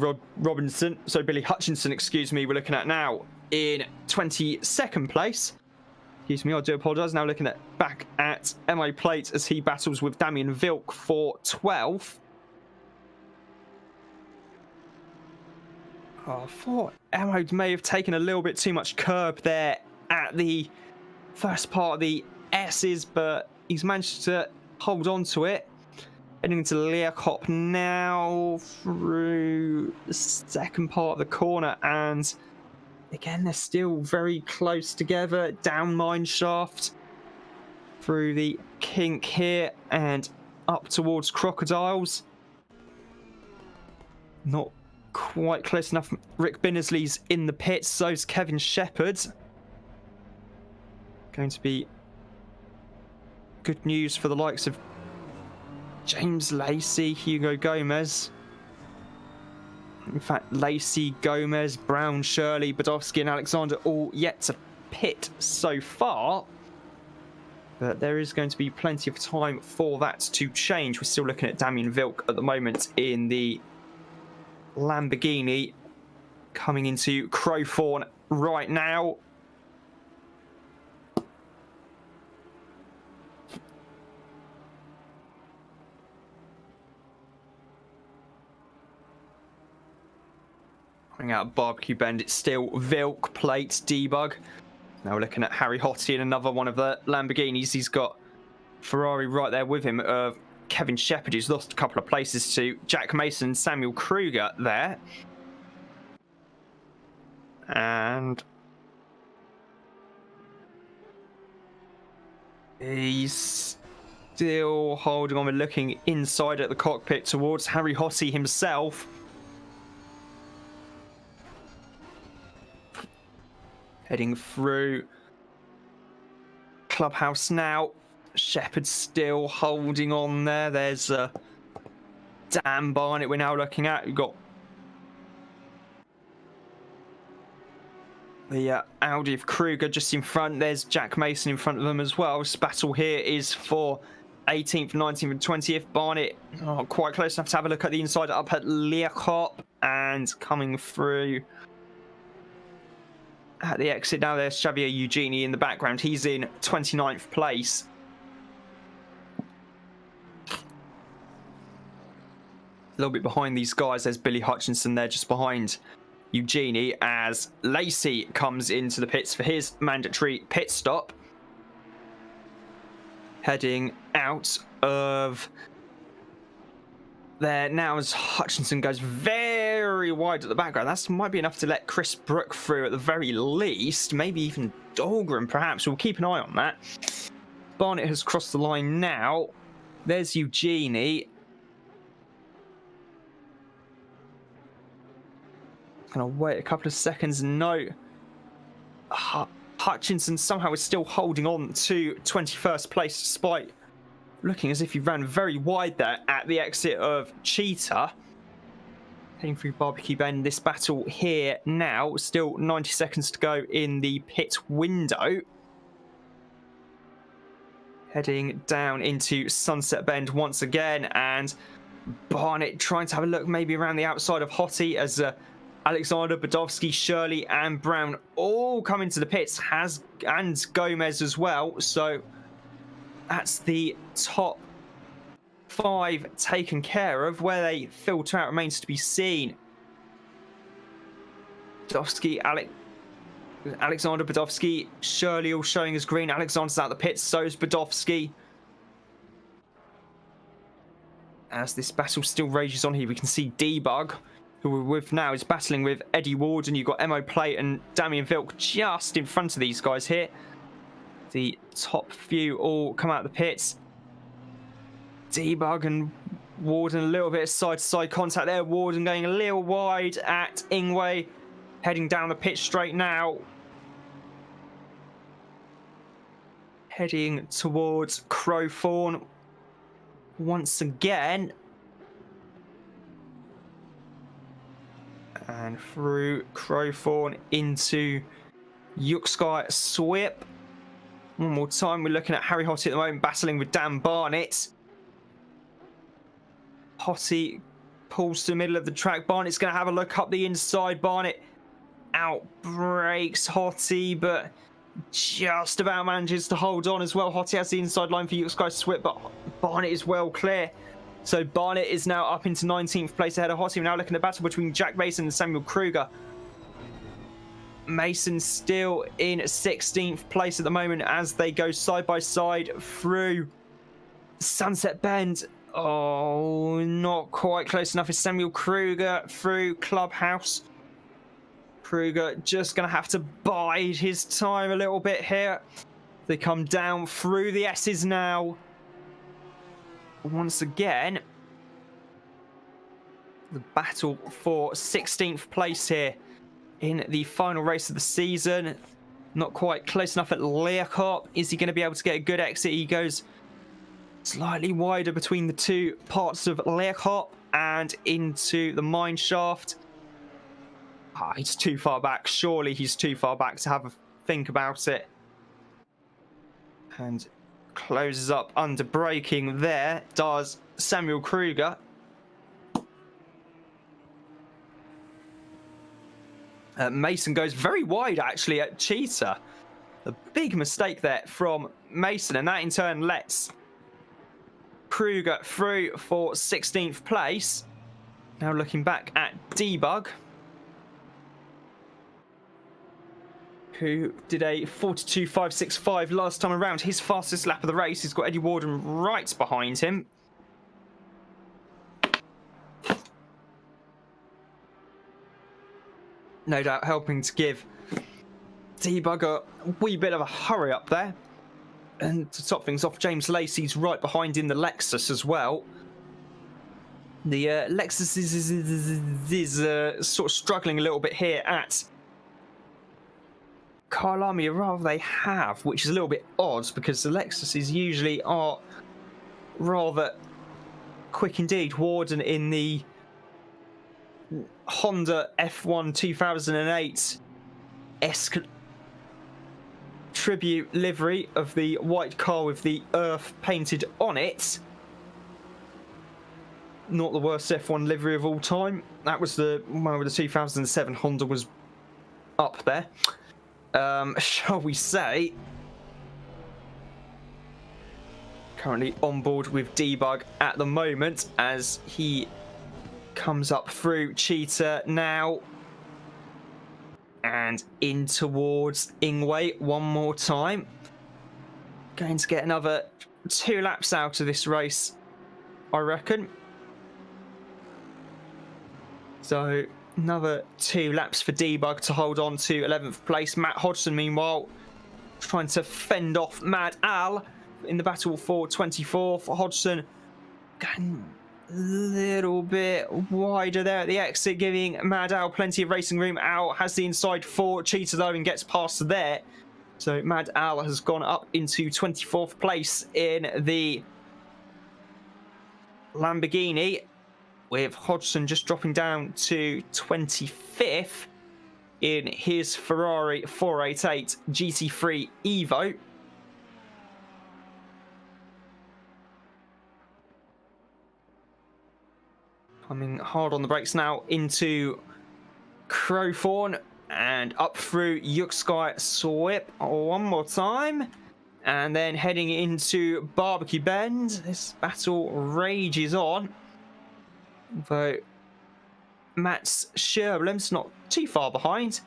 Hutchinson, excuse me, we're looking at now in 22nd place. Excuse me, I do apologise. Now looking at back at MO plate as he battles with Damien Vilk for 12th. I thought Mo may have taken a little bit too much curb there at the first part of the S's, but he's managed to hold on to it. Heading into Learcop now through the second part of the corner, and again they're still very close together. Down mine shaft through the kink here and up towards Crocodiles. Not quite close enough. Rick Binnersley's in the pits, so's Kevin Shepherd. Going to be good news for the likes of James Lacey, Hugo Gomez. In fact, Lacey, Gomez, Brown, Shirley, Badowski and Alexander all yet to pit so far. But there is going to be plenty of time for that to change. We're still looking at Damien Vilk at the moment in the Lamborghini. Coming into Crowthorne right now. Coming out of Barbecue Bend, it's still Vilk, plate, debug. Now we're looking at Harry Hottie in another one of the Lamborghinis. He's got Ferrari right there with him. Kevin Shepherd, who's lost a couple of places to Jack Mason and Samuel Kruger there. And he's still holding on and looking inside at the cockpit towards Harry Hottie himself. Heading through Clubhouse now. Shepherd still holding on there. There's Dan Barnett we're now looking at. We've got the Audi of Kruger just in front. There's Jack Mason in front of them as well. This battle here is for 18th, 19th and 20th. Barnett quite close enough to have a look at the inside up at Learcop, and coming through at the exit now. There's Xavier Eugenie in the background. He's in 29th place. A little bit behind these guys, there's Billy Hutchinson there just behind Eugenie as Lacey comes into the pits for his mandatory pit stop. Heading out of there now as Hutchinson goes very wide at the background. That might be enough to let Chris Brook through at the very least. Maybe even Dahlgren, perhaps. We'll keep an eye on that. Barnett has crossed the line now. There's Eugenie. Gonna wait a couple of seconds. No. Hutchinson somehow is still holding on to 21st place despite looking as if he ran very wide there at the exit of Cheetah. Heading through Barbecue Bend. This battle here now. Still 90 seconds to go in the pit window. Heading down into Sunset Bend once again, and Barnett trying to have a look maybe around the outside of Hottie as Alexander, Badowski, Shirley and Brown all come into the pits, and Gomez as well. So that's the top 5 taken care of. Where they filter out remains to be seen. Badowski, Alexander, Badowski, Shirley all showing as green. Alexander's out the pits, so is Badowski. As this battle still rages on here, we can see Debug, who we're with now, is battling with Eddie Warden. You've got Emo Plate and Damien Vilk just in front of these guys here. The top few all come out of the pits. Debug and Warden, a little bit of side-to-side contact there. Warden going a little wide at Ingwe. Heading down the pit straight now. Heading towards Crowthorne once again. And through Crowthorne into Yuksky Swip. One more time, we're looking at Harry Hottie at the moment, battling with Dan Barnett. Hottie pulls to the middle of the track. Barnett's going to have a look up the inside. Barnett outbreaks Hottie, but just about manages to hold on as well. Hottie has the inside line for Yuksky Swip, but Barnett is well clear. So Barnett is now up into 19th place ahead of Hottie. We're now looking at a battle between Jack Mason and Samuel Kruger. Mason still in 16th place at the moment as they go side by side through Sunset Bend. Oh, not quite close enough. Is Samuel Kruger through Clubhouse. Kruger just going to have to bide his time a little bit here. They come down through the S's now. Once again, the battle for 16th place here in the final race of the season. Not quite close enough at Learcop. Is he going to be able to get a good exit? He goes slightly wider between the two parts of Learcop and into the mine shaft. He's too far back. Surely he's too far back to have a think about it. And closes up under braking there. Does Samuel Kruger. Mason goes very wide actually at Cheetah. A big mistake there from Mason, and that in turn lets Kruger through for 16th place. Now looking back at Debug, who did a 42.565 last time around. His fastest lap of the race. He's got Eddie Warden right behind him. No doubt helping to give Debug a wee bit of a hurry up there. And to top things off, James Lacey's right behind in the Lexus as well. The Lexus is sort of struggling a little bit here at Kyalami, or rather they have, which is a little bit odd because the Lexuses usually are rather quick indeed. Warden in the Honda F1 2008-esque tribute livery of the white car with the earth painted on it. Not the worst F1 livery of all time. That was the one with the 2007 Honda was up there. Shall we say. Currently on board with Debug at the moment as he comes up through Cheetah now and in towards Ingwe one more time. Going to get another 2 laps out of this race, I reckon. So another 2 laps for Debug to hold on to 11th place. Matt Hodgson, meanwhile, trying to fend off Mad Al in the battle for 24th. Hodgson getting a little bit wider there at the exit, giving Mad Al plenty of racing room. Al has the inside for Cheetah though and gets past there. So Mad Al has gone up into 24th place in the Lamborghini, with Hodgson just dropping down to 25th in his Ferrari 488 GT3 Evo. Coming hard on the brakes now into Crowthorne and up through Yuksky Swip one more time. And then heading into Barbecue Bend. This battle rages on. Though Matt's Sherblem's not too far behind.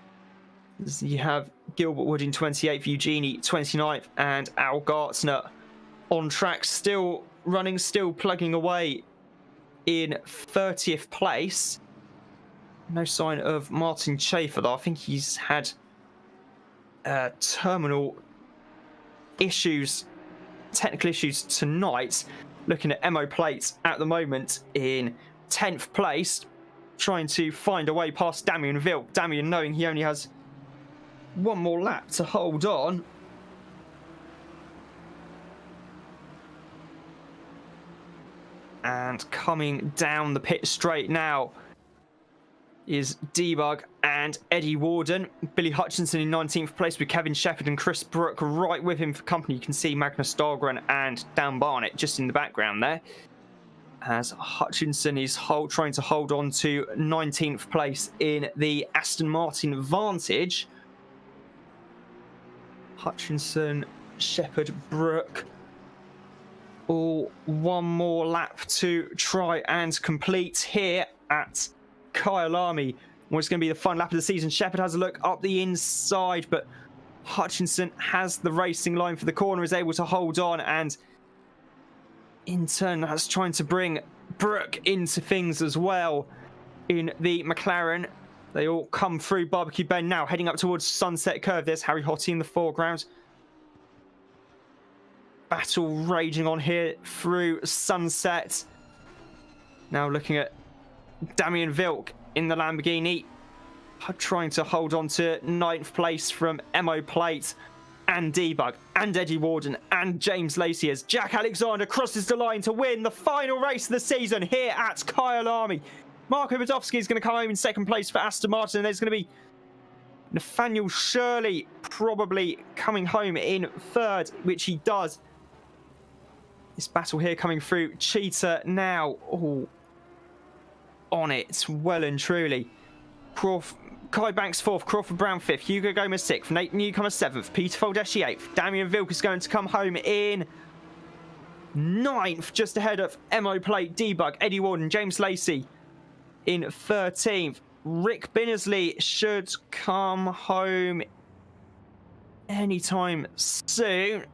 As you have Gilbert Wood in 28th, Eugenie 29th, and Al Gartner on track, still running, still plugging away in 30th place. No sign of Martin Schaefer though. I think he's had terminal issues, technical issues tonight. Looking at MO plates at the moment in 10th place, trying to find a way past Damien Vilk. Damien knowing he only has one more lap to hold on. And coming down the pit straight now is Debug and Eddie Warden. Billy Hutchinson in 19th place with Kevin Shepherd and Chris Brook right with him for company. You can see Magnus Dahlgren and Dan Barnett just in the background there, as Hutchinson is trying to hold on to 19th place in the Aston Martin Vantage. Hutchinson, Shepherd, Brook, all one more lap to try and complete here at Kyalami. What's going to be the fun lap of the season. Shepherd has a look up the inside, but Hutchinson has the racing line for the corner, is able to hold on, and in turn that's trying to bring Brook into things as well in the McLaren. They all come through Barbecue Bend now, heading up towards Sunset Curve. There's Harry Hottie in the foreground. Battle raging on here through Sunset. Now looking at Damien Vilk in the Lamborghini, trying to hold on to 9th place from MO Plate and Debug and Eddie Warden and James Lacey, as Jack Alexander crosses the line to win the final race of the season here at Kyalami. Marco Badowski is going to come home in 2nd place for Aston Martin. There's going to be Nathaniel Shirley probably coming home in 3rd, which he does. This battle here coming through. Cheetah now on it well and truly. Kai Banks 4th, Crawford Brown 5th, Hugo Gomez 6th, Nate Newcomer 7th, Peter Foldeshi 8th, Damien Vilk is going to come home in 9th, just ahead of MO Plate, Debug, Eddie Warden, James Lacey in 13th. Rick Binnersley should come home anytime soon,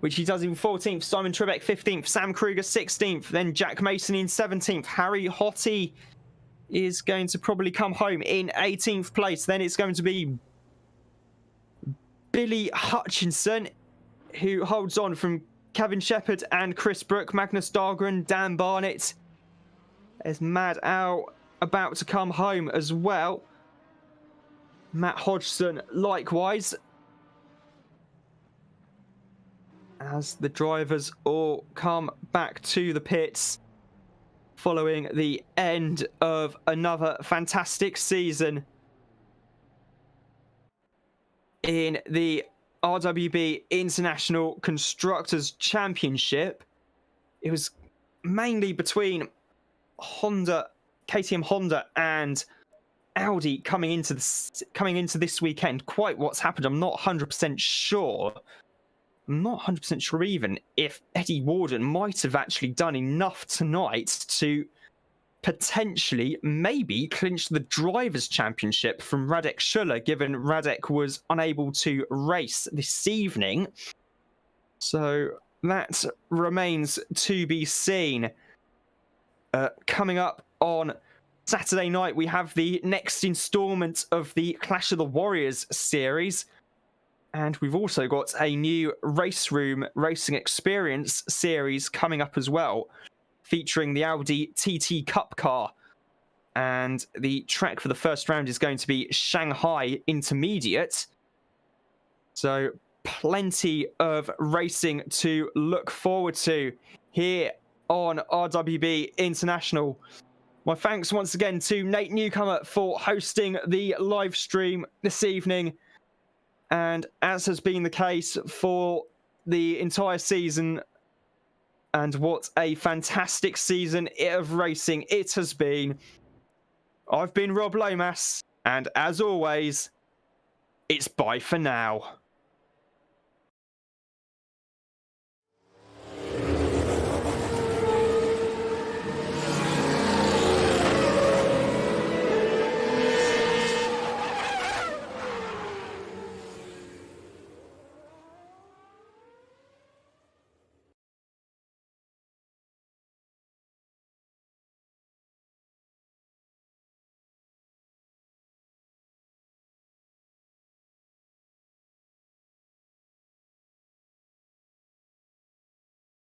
which he does in 14th. Simon Trebek 15th, Sam Kruger 16th, then Jack Mason in 17th. Harry Hottie is going to probably come home in 18th place. Then it's going to be Billy Hutchinson, who holds on from Kevin Shepherd and Chris Brook, Magnus Dahlgren, Dan Barnett. There's Mad Al about to come home as well. Matt Hodgson likewise, as the drivers all come back to the pits following the end of another fantastic season in the RWB International Constructors Championship. It was mainly between KTM Honda and Audi coming into this weekend. Quite what's happened, I'm not 100% sure. I'm not 100% sure even if Eddie Warden might have actually done enough tonight to potentially maybe clinch the Drivers' Championship from Radek Schuller, given Radek was unable to race this evening. So that remains to be seen. Coming up on Saturday night, we have the next installment of the Clash of the Warriors series, And we've also got a new Race Room Racing Experience series coming up as well, featuring the Audi TT Cup car. And the track for the first round is going to be Shanghai Intermediate. So plenty of racing to look forward to here on RWB International. My thanks once again to Nate Newcomer for hosting the live stream this evening. And as has been the case for the entire season, and what a fantastic season of racing it has been, I've been Rob Lomas, and as always, it's bye for now.